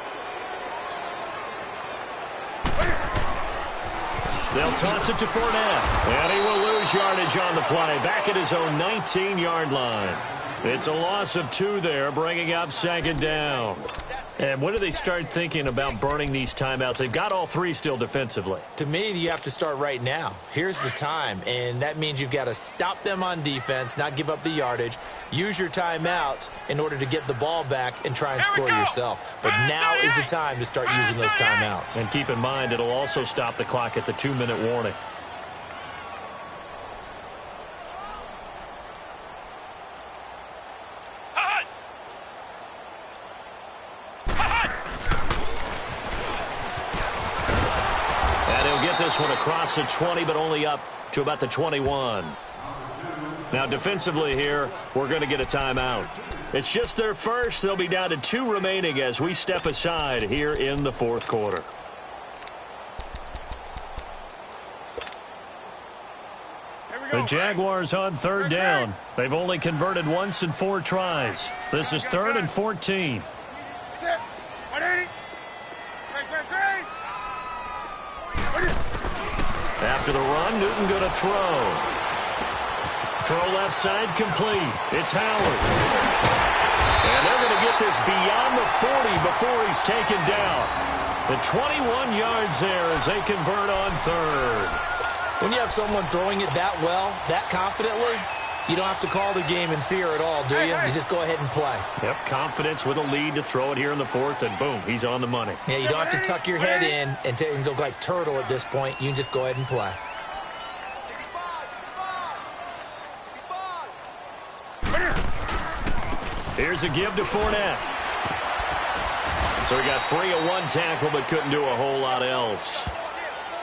They'll toss it to Fournette, and he will lose yardage on the play, back at his own 19-yard line. It's a loss of 2 there, bringing up second down. And when do they start thinking about burning these timeouts? They've got all 3 still defensively. To me, you have to start right now. Here's the time, and that means you've got to stop them on defense, not give up the yardage, use your timeouts in order to get the ball back and try and score yourself. But now is the time to start using those timeouts. And keep in mind, it'll also stop the clock at the 2-minute warning. This one across the 20, but only up to about the 21. Now, defensively here, we're going to get a timeout. It's just their first. They'll be down to 2 remaining as we step aside here in the fourth quarter. The Jaguars on third down. They've only converted once in 4 tries. This is 3rd and 14. After the run, Newton going to throw. Throw left side complete. It's Howard. And they're going to get this beyond the 40 before he's taken down. The 21 yards there as they convert on 3rd. When you have someone throwing it that well, that confidently, you don't have to call the game in fear at all, do you? You just go ahead and play. Yep, confidence with a lead to throw it here in the 4th, and boom, he's on the money. Yeah, you don't have to tuck your head in and go like turtle at this point. You can just go ahead and play. Here's a give to Fournette. So he got free of 1 tackle, but couldn't do a whole lot else.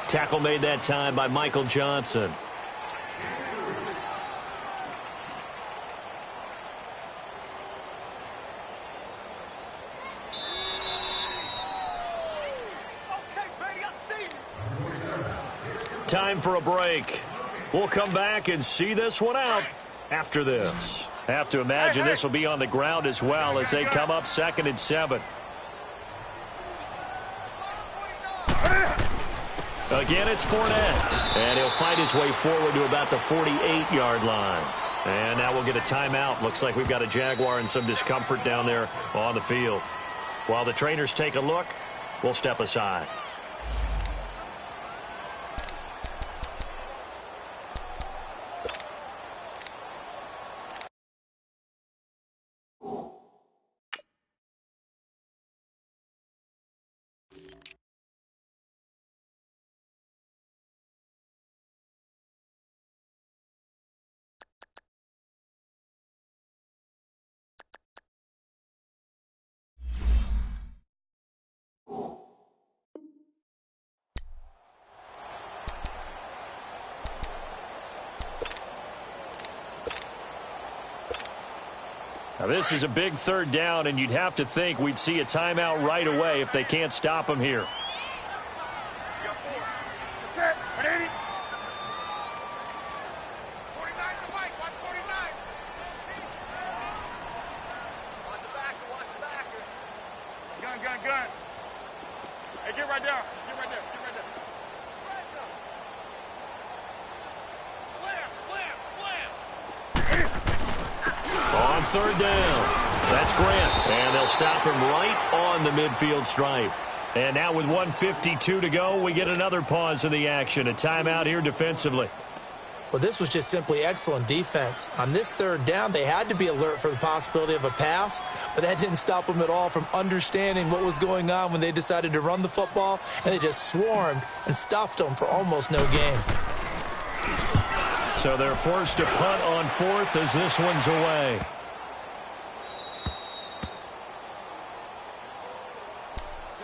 Tackle made that time by Michael Johnson. Time for a break. We'll come back and see this one out after this. Have to imagine this will be on the ground as well as they come up 2nd and 7. Again, it's Fournette. And he'll fight his way forward to about the 48-yard line. And now we'll get a timeout. Looks like we've got a Jaguar in some discomfort down there on the field. While the trainers take a look, we'll step aside. Now, this is a big 3rd down, and you'd have to think we'd see a timeout right away if they can't stop him here. Gun. Hey, get right there. Get right there. On 3rd down, that's Grant. And they'll stop him right on the midfield stripe. And now with 1:52 to go, we get another pause in the action. A timeout here defensively. Well, this was just simply excellent defense. On this 3rd down, they had to be alert for the possibility of a pass, but that didn't stop them at all from understanding what was going on when they decided to run the football, and they just swarmed and stuffed them for almost no gain. So they're forced to punt on 4th as this one's away.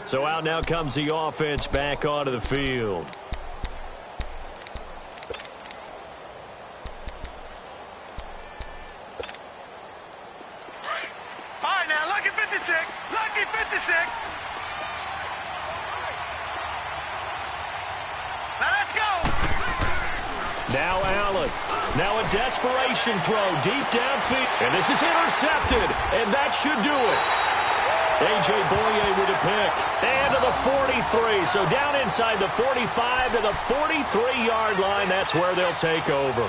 So out now comes the offense back onto the field. 56. Lucky 56. Now let's go. Now Allen. Now a desperation throw deep downfield. And this is intercepted. And that should do it. A.J. Boye with a pick. And to the 43. So down inside the 45 to the 43-yard line. That's where they'll take over.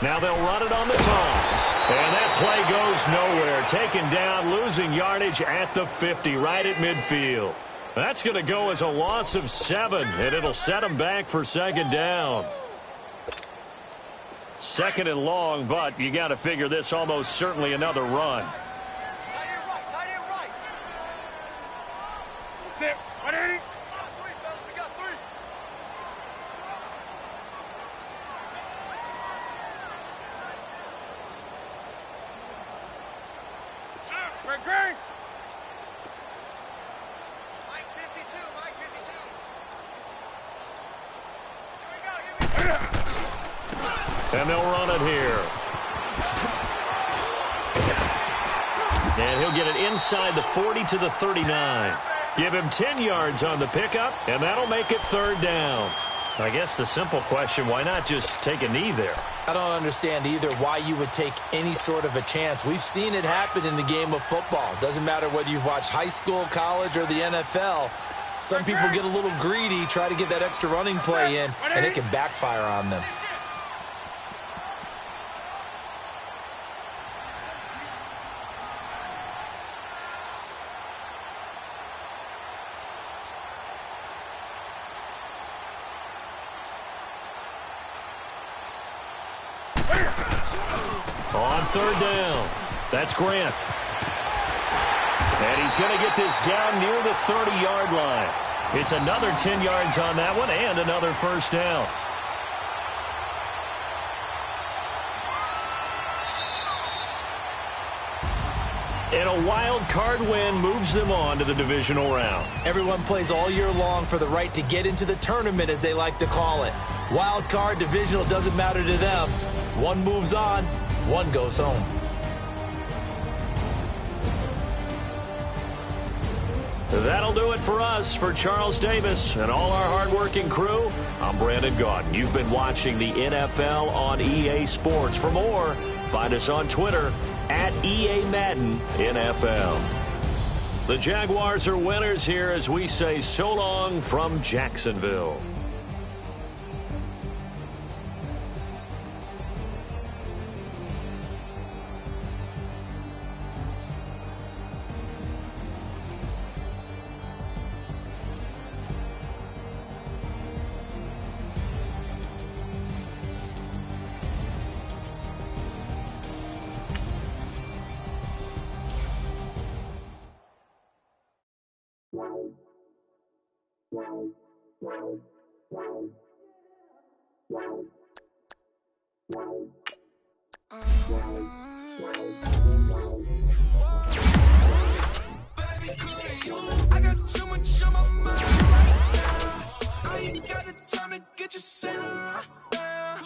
Now they'll run it on the toss. And that play goes nowhere. Taken down, losing yardage at the 50, right at midfield. That's going to go as a loss of 7, and it'll set them back for second down. Second and long, but you got to figure this almost certainly another run. Tight end right. Tight end right. That's it. 180. We got 3. Red green. Mike 52. Mike 52. Here we go. And they'll run it here. And he'll get it inside the 40 to the 39. Give him 10 yards on the pickup, and that'll make it third down. I guess the simple question, why not just take a knee there? I don't understand either why you would take any sort of a chance. We've seen it happen in the game of football. Doesn't matter whether you've watched high school, college, or the NFL. Some people get a little greedy, try to get that extra running play in, and it can backfire on them. On third down, that's Grant. And he's going to get this down near the 30-yard line. It's another 10 yards on that one and another first down. And a wild card win moves them on to the divisional round. Everyone plays all year long for the right to get into the tournament, as they like to call it. Wild card, divisional, doesn't matter to them. One moves on, one goes home. That'll do it for us. For Charles Davis and all our hardworking crew, I'm Brandon Gaudin. You've been watching the NFL on EA Sports. For more, find us on Twitter at EA Madden NFL. The Jaguars are winners here as we say so long from Jacksonville. I got too much on my mind right now. I ain't got the time to get you sitting right now.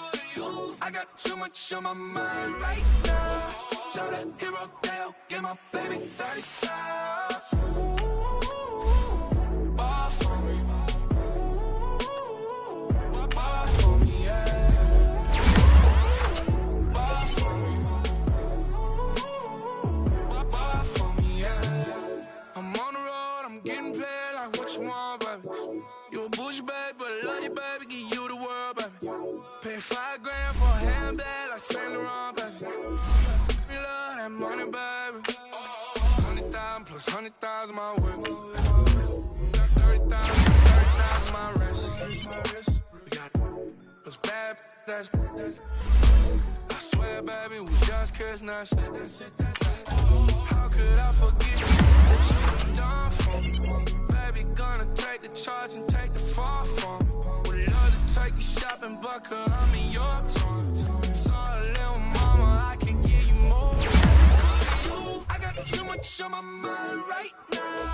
I got too much on my mind right now. Tell that hero Dale, get my baby 30,000. Ball for me. Ball for me, yeah. Ball for me. Ball for me, yeah. I'm on the road, I'm getting paid like what you want, baby. You a bougie, baby, but I love you, baby, give you the world, baby. Pay $5 grand for a handbag like Saint Laurent, baby. We love that money, baby. 100,000 plus 100,000 my whip. 30,000 plus 30,000 my wrist. We got those bad, that's I swear, baby, we just kissed, that's it. How could I forget that you done for me? Baby, gonna take the charge and take the fall from me. Would love to take you shopping, but I'm in your time. So a little mama, I can get right now.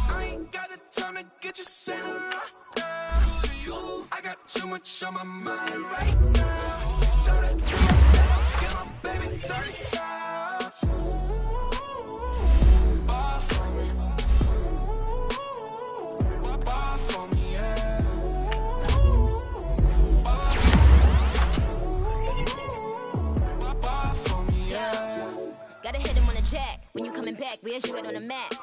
I ain't got the time to get you sent right now. I got too much on my mind right now. Tell that get my baby 30,000. Buy for me. Buy for me, yeah. Buy for me, yeah. Gotta hit him on the jack. When you coming back, where's you at on the map?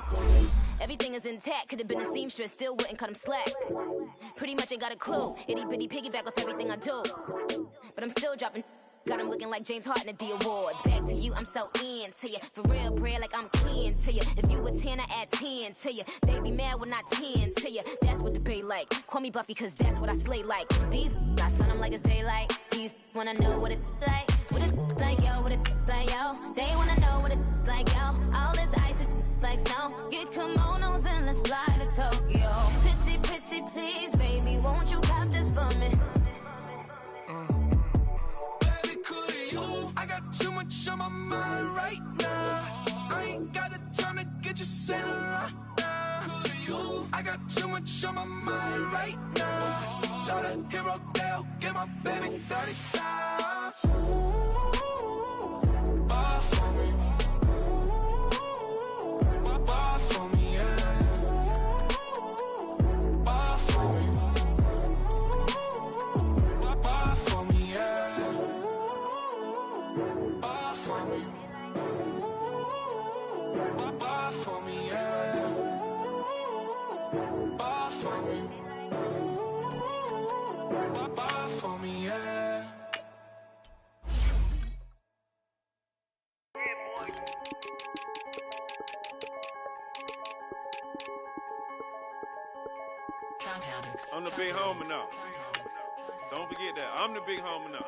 Everything is intact, could've been a seamstress, still wouldn't cut him slack. Pretty much ain't got a clue, itty bitty piggyback off everything I do. But I'm still dropping, got him looking like James Harden at the awards. Back to you, I'm so into you. For real, bread, like I'm kin to you. If you a 10, I add 10 to you. They be mad when I 10 to you. That's what the bay like. Call me Buffy, cause that's what I slay like. These I sun them like it's daylight. These wanna know what it's like. What it's like, yo, what it's like, yo. They wanna know what it's like, yo. All this ice is like snow. Get kimonos and let's fly to Tokyo. Pretty, pretty, please, baby, won't you cop this for me? Baby, could you? I got too much on my mind right now. I ain't got the time to get you sent right now. Could you? I got too much on my mind right now. Tell the hero Dale, get my baby 30,000. Buy for me. Buy for me, yeah. Buy for me. Buy for me, yeah. Buy for me. Buy for me, yeah. Buy for me. Buy for me, yeah. I'm the big homie now. Don't forget that. I'm the big homie now.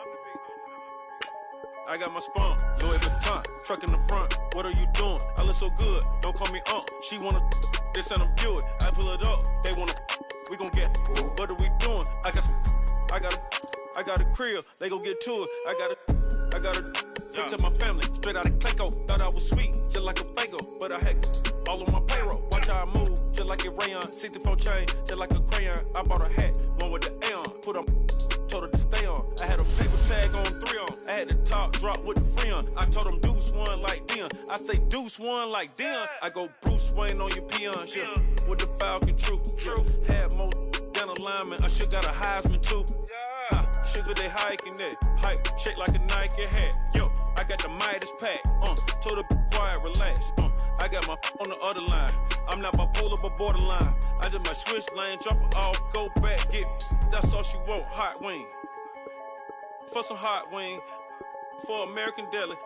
I got my spawn, Louis Vuitton, truck in the front. What are you doing? I look so good. Don't call me She wanna this and I'm Buick. I pull it up. They wanna we gon' get. What are we doing? I got a crib. They gon' get to it. I got a picture my family straight out of Clayco. Thought I was sweet, just like a Fago, but I had all on my payroll. Watch how I move, just like a rayon. 64 chain, just like a crayon. I bought a hat, one with the Aeon. Put on, told her to stay on. I had a paper tag on 3 on. I had the top drop with the free on. I told them Deuce one like Dion. I say Deuce one like Dion. I go Bruce Wayne on your peon. Yeah, with the Falcon, true. Had most than a lineman. I should got a Heisman too. Sugar, they hiking that. Hype, shake like a Nike hat. Yo, I got the Midas pack. Told her be quiet, relax. I got my on the other line. I'm not bipolar, but borderline. I just might switch lane, drop it off, go back, get. That's all she want, hot wing. For some hot wing, for American deli.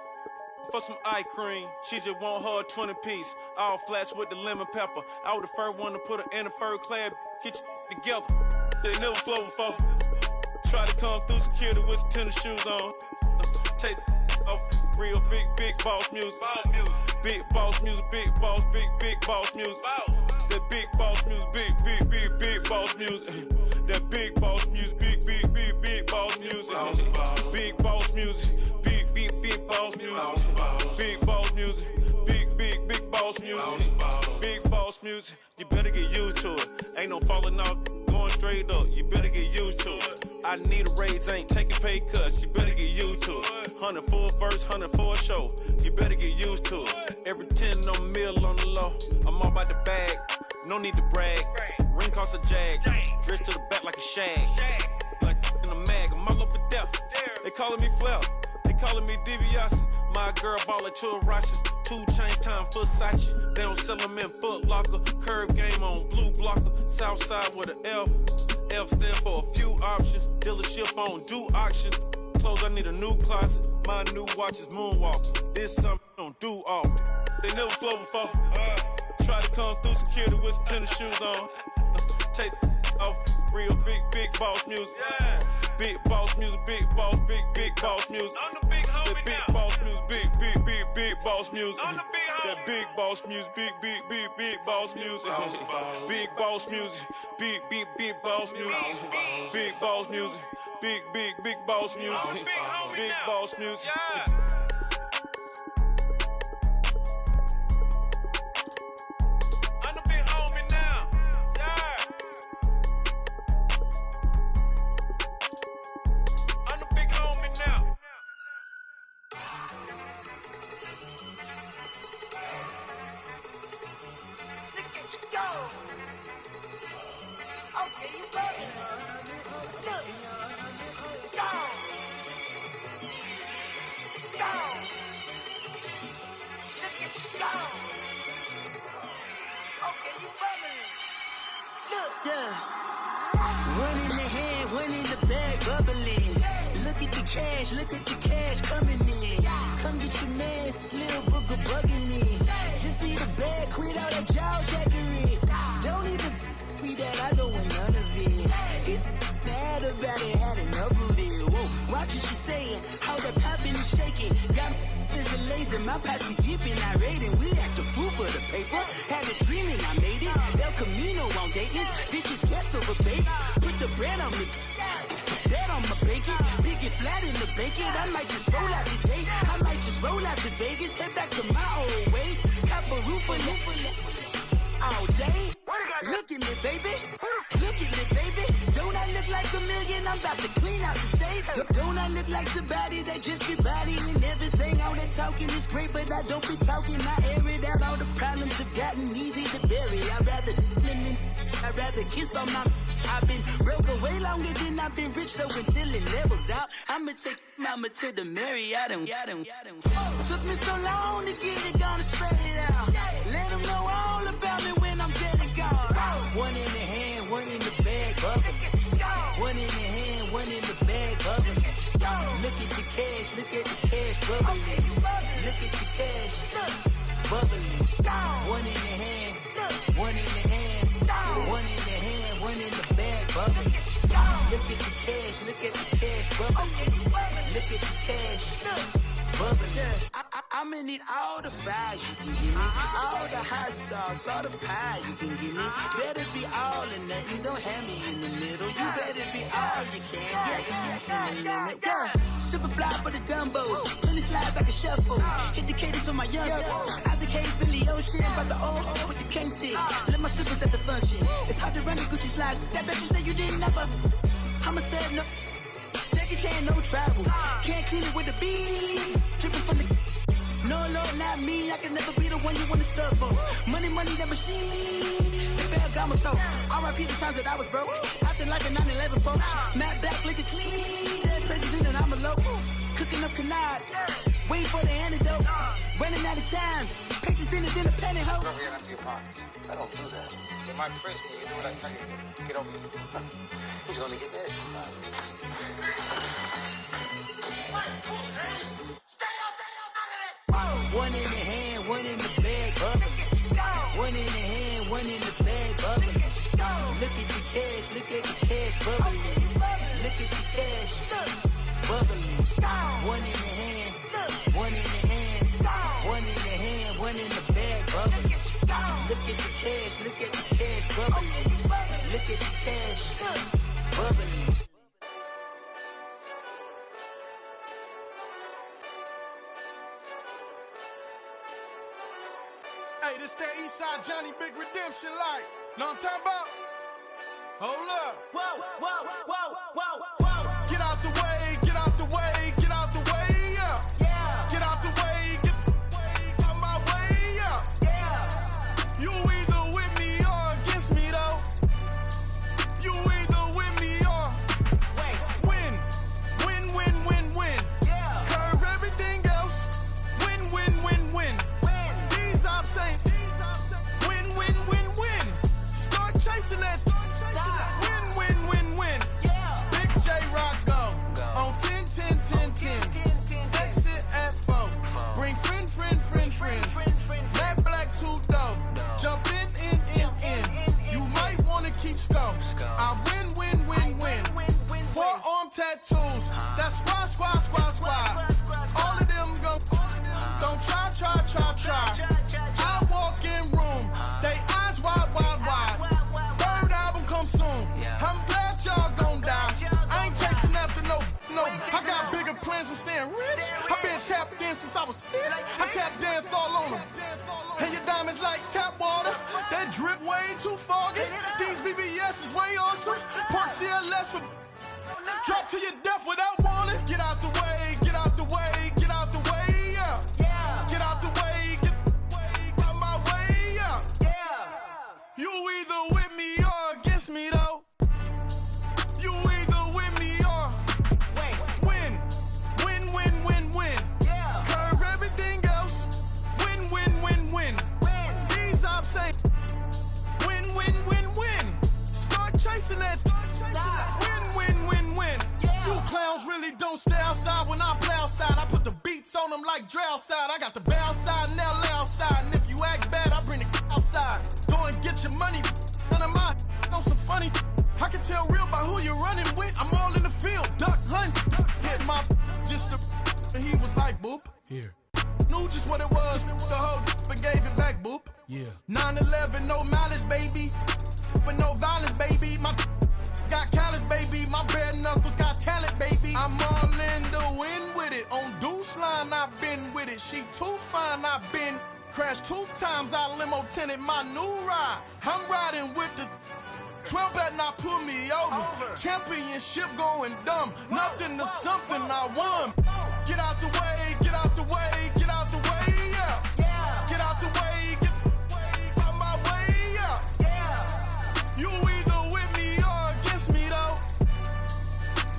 For some eye cream, she just want her 20-piece. All flats with the lemon pepper. I was the first one to put her in a fur clad. Get you together. They never flow before. Try to come through security with some tennis shoes on. Take off real big boss music. Big boss music, big boss music. That big boss music, big boss music. That big boss music, big boss music. Big boss music, big boss music. Big boss music, big boss music. Big boss music, you better get used to it. Ain't no falling off, going straight up. You better get used to it. I need a raise, ain't taking pay cuts. You better get used to it. 100 for a verse, 100 for a show. You better get used to it. Every 10 on a mill on the low. I'm all about the bag, no need to brag. Ring cost a jag, dressed to the back like a shag. Like in a mag, I'm all up and down. They calling me Flair, they calling me DiBiase. My girl ballin' to a Russian. 2 chains time for Versace. They don't sell them in Foot Locker. Curb game on blue blocker. South side with an F. F stand for a few options. Dealership on do auctions. Clothes, I need a new closet. My new watch is moonwalk. This something I don't do often. They never flow before. Try to come through security with some tennis shoes on. Take off real big boss music. Big boss music, big boss music. I'm the big homie that big now. boss music, big boss music. I'm the big homie. That big boss music, big boss music. Big boss music, big boss music. Big boss music, big boss music. I'm the big homie Big now. boss music. Yeah. One in the hand, one in the bag, bubbling. Look at the cash coming in. Come get your man, Slim Booger bugging me. Just need a bag, quit all that jaw jackery. Don't even me that, I don't want none of it. It's bad about it, had enough of it. Whoa, watch what you saying, how that poppin' and shaking. Got is a laser, my posse dipping, I raiding. We act a fool for the paper. Had a dream and I made it. El Camino on Dayton's, bitches guess over bait. Put the bread on me, that on my bacon. Big it flat in the bacon. I might just roll out today. I might just roll out to Vegas. Head back to my old ways. Cop a roof for all day. Look at me, baby. Look at me, baby. Don't I look like a million? I'm about to clean out the safe. Don't I look like somebody that just be bodying everything? All that talking is great, but I don't be talking. I air it out. All the problems have gotten easy to bury. I'd rather kiss on my. I've been broke away longer than I've been rich, so until it levels out, I'ma take mama to the Marriott and took me so long to get it, gonna spread it out. Let them know all about me when I'm dead and gone. One in the hand, one in the bag, bubbling. One in the hand, one in the bag, bubbling. Look at the cash, bubbling. Look at the cash, bubbling. One in the hand, one in the hand, one in the hand, one in the bag, bubbling. Look at the cash, bubbling. Look at the cash, bubbling. I'ma need all the fries you can give me, all the hot sauce, all the pie you can give me. Better be all or nothing, don't have me in the middle. You better be all you can, yeah. Super fly for the Dumbos, plenty slides I can shuffle. Hit the cadence on my young Isaac Hayes, Billy Ocean, about the old with the cane stick. Let my slippers at the function. It's hard to run the Gucci slides. That bet you say you didn't never. I'ma step no. Jackie Chan, no travel. Can't clean it with a beat. Dripping from the. No, not me. I can never be the one you want to stuff for. Money, that machine. They failed Gamma stove. R.I.P. the times that I was broke. Acting like a 9/11 folks. Matt back, liquor clean. Dead presents in and I'm a local. Cooking up canard. Waiting for the antidote. Running out of time. Patience in a penny hoe. Don't get empty your pockets. I don't do that. You're my prisoner. You do what I tell you to. Get over here. He's gonna get nasty. One in the hand, one in the bag, bubbling. One in the hand, one in the bag, bubbling. Look at the cash, bubbling. Look at the cash, bubbling. One in the hand, one in the hand, one in the hand, one in the bag, bubbling. Look at the cash, bubbling. Look at the cash, bubbling. Hey, this that Eastside Johnny Big Redemption like. Know what I'm talking about? Hold up. Whoa. Get out the way, get out the way, get out the way, yeah. Get out the way, get out my way, yeah. You either with me or against me, though. You either with me or win. Curve everything else. Win. These ops ain't win. Start chasing that. Win. Big J Rock go on 10. Exit at 4. Bring friends. Matt Black 2 dough. Jump in. You might wanna keep score. I win. Forearm tattoos. That's squad. All of them go. Don't try. I walk in room. They eyes wide. Third album come soon. I'm glad y'all gon' die. I ain't chasing after no. I got bigger plans than staying rich. I've been tapped in since I was 6. I tap dance all on them. And your diamonds like tap water. That drip way too foggy. These VVS is way awesome. Park CLS for drop to your death without warning. Get out the way, yeah. Get out the way, get out my way, yeah. You either with me or against me, though. like Dre outside. I got the bow side and LA outside. And if you act bad, I bring the outside. Go and get your money. None of my know some funny. I can tell real by who you're running with. I'm all in the field. Duck hunt. Hit my just and he was like, boop. Here. Knew just what it was. The whole and gave it back, boop. Yeah. 9/11, no malice, baby. But no violence, baby. My got callous, baby. My bare knuckles got talent, baby. I'm all in the wind with it. On Deuce line, I've been with it. She too fine, I've been crashed 2 times. I limo tinted my new ride. I'm riding with the 12 better not pull me over. Championship going dumb. Nothing to something I won. Get out the way, get out the way, get out the way, yeah. Get out the way, get out my way, yeah. You either with me or against me, though.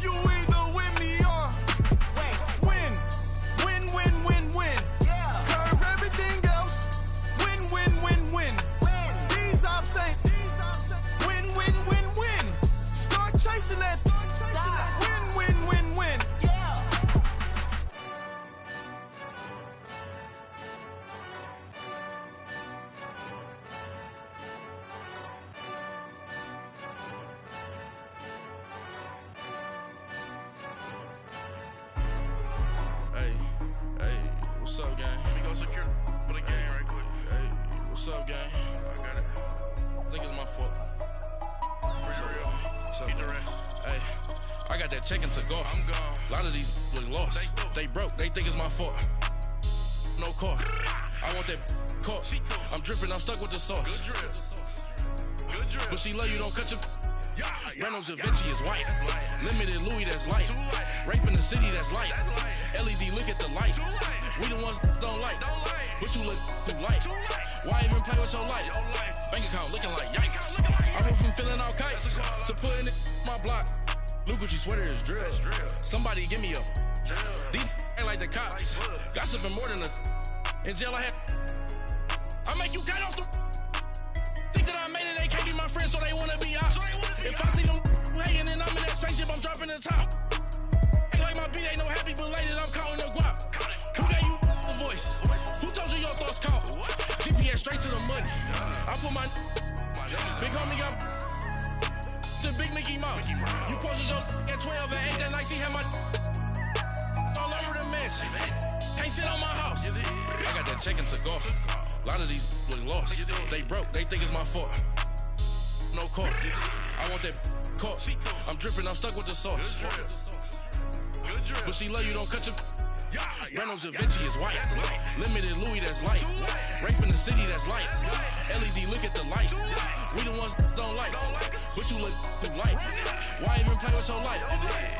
You either with me or win. Win, win, win, win. Curve everything else. Win, win, win, win. These ops ain't. Win, win, win, win. Start chasing that. Win, win, win, win. What's up, gang? Let me go secure for the game right quick. Hey, what's up, gang? I got it. I think it's my fault. For real. What's up, Keep the rest. Hey, I got that check-in to go. I'm gone. A lot of these look lost. They broke. They think it's my fault. No car. I want that caught. I'm dripping. I'm stuck with the sauce. Good drip. Good drip. But she love you. Don't cut your... Reynolds Da Vinci is white. Limited Louis, that's light. Rape in the city, that's light. LED, look at the lights. We the ones don't like. But you look too light. Why even play with your life? Bank account looking like yikes. I went from filling out kites to putting it in my block. Blue Gucci sweater is drill. Somebody give me a. These ain't like the cops. Gossiping more than a. In jail I had. I make you cut off the. Think that I made it, they can't be my friends, so they wanna be ops. If I see them hating and I'm in that spaceship, I'm dropping the top. Ain't like my beat ain't no happy, but later I'm counting the guap. Who gave you the voice? Who told you your thoughts count? GPS straight to the money. I put my big homie got the big Mickey Mouse. You posted your at 12 and 8 that night, she had my all over the mansion. Can't sit on my house. I got that check-in to go. A lot of these look lost. They broke. They think it's my fault. No car. I want that caught. I'm dripping. I'm stuck with the sauce. But she love you. Don't cut your. Reynolds Da Vinci is white. Limited Louis, that's light. Rape in the city, that's light. LED, look at the lights. We the ones don't like. But you look too light. Why even play with your life?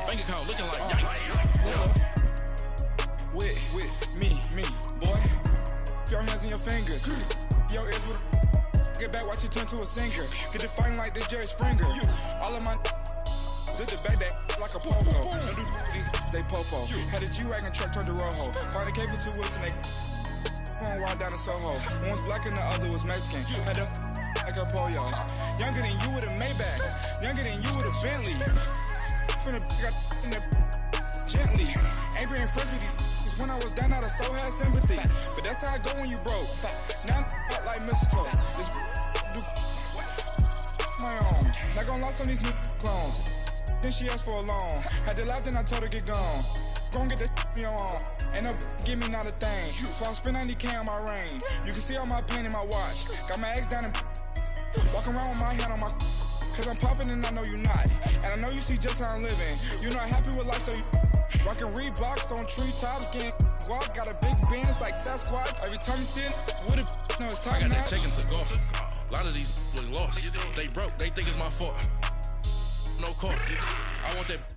Bank account looking like yikes. With me, boy. Your hands and your fingers. Your ears with a get back, watch you turn to a singer. Get the fighting like this Jerry Springer. All of my zip the back that like a popo. Don't do these they popo. Had a G-Wagon truck turned to Rojo. Find a cable 2 wheels and they going wild down in Soho. One was black and the other was Mexican. Had a like a pollo. Younger than you with a Maybach. Younger than you with a Bentley. From the got in the gently. Ain't being friends with these. When I was down, I so had sympathy. But that's how I go when you broke. Now I'm like mistletoe. This do my own. Not gonna lost on these new clones. Then she asked for a loan. Had to laugh, then I told her get gone. Gon' get that me on. Ain't no give me not a thing. So I spend 90K on my ring. You can see all my pain in my watch. Got my ex down and walking around with my hand on my. Cause I'm popping and I know you not. And I know you see just how I'm living. You're not happy with life, so you. Rockin' Reeboks on treetops, getting guap, got a big band, it's like Sasquatch. Every time you see it, with it, no, it's top I got notch. that check-in to go. A lot of these look lost. They broke, they think it's my fault. No car. I want that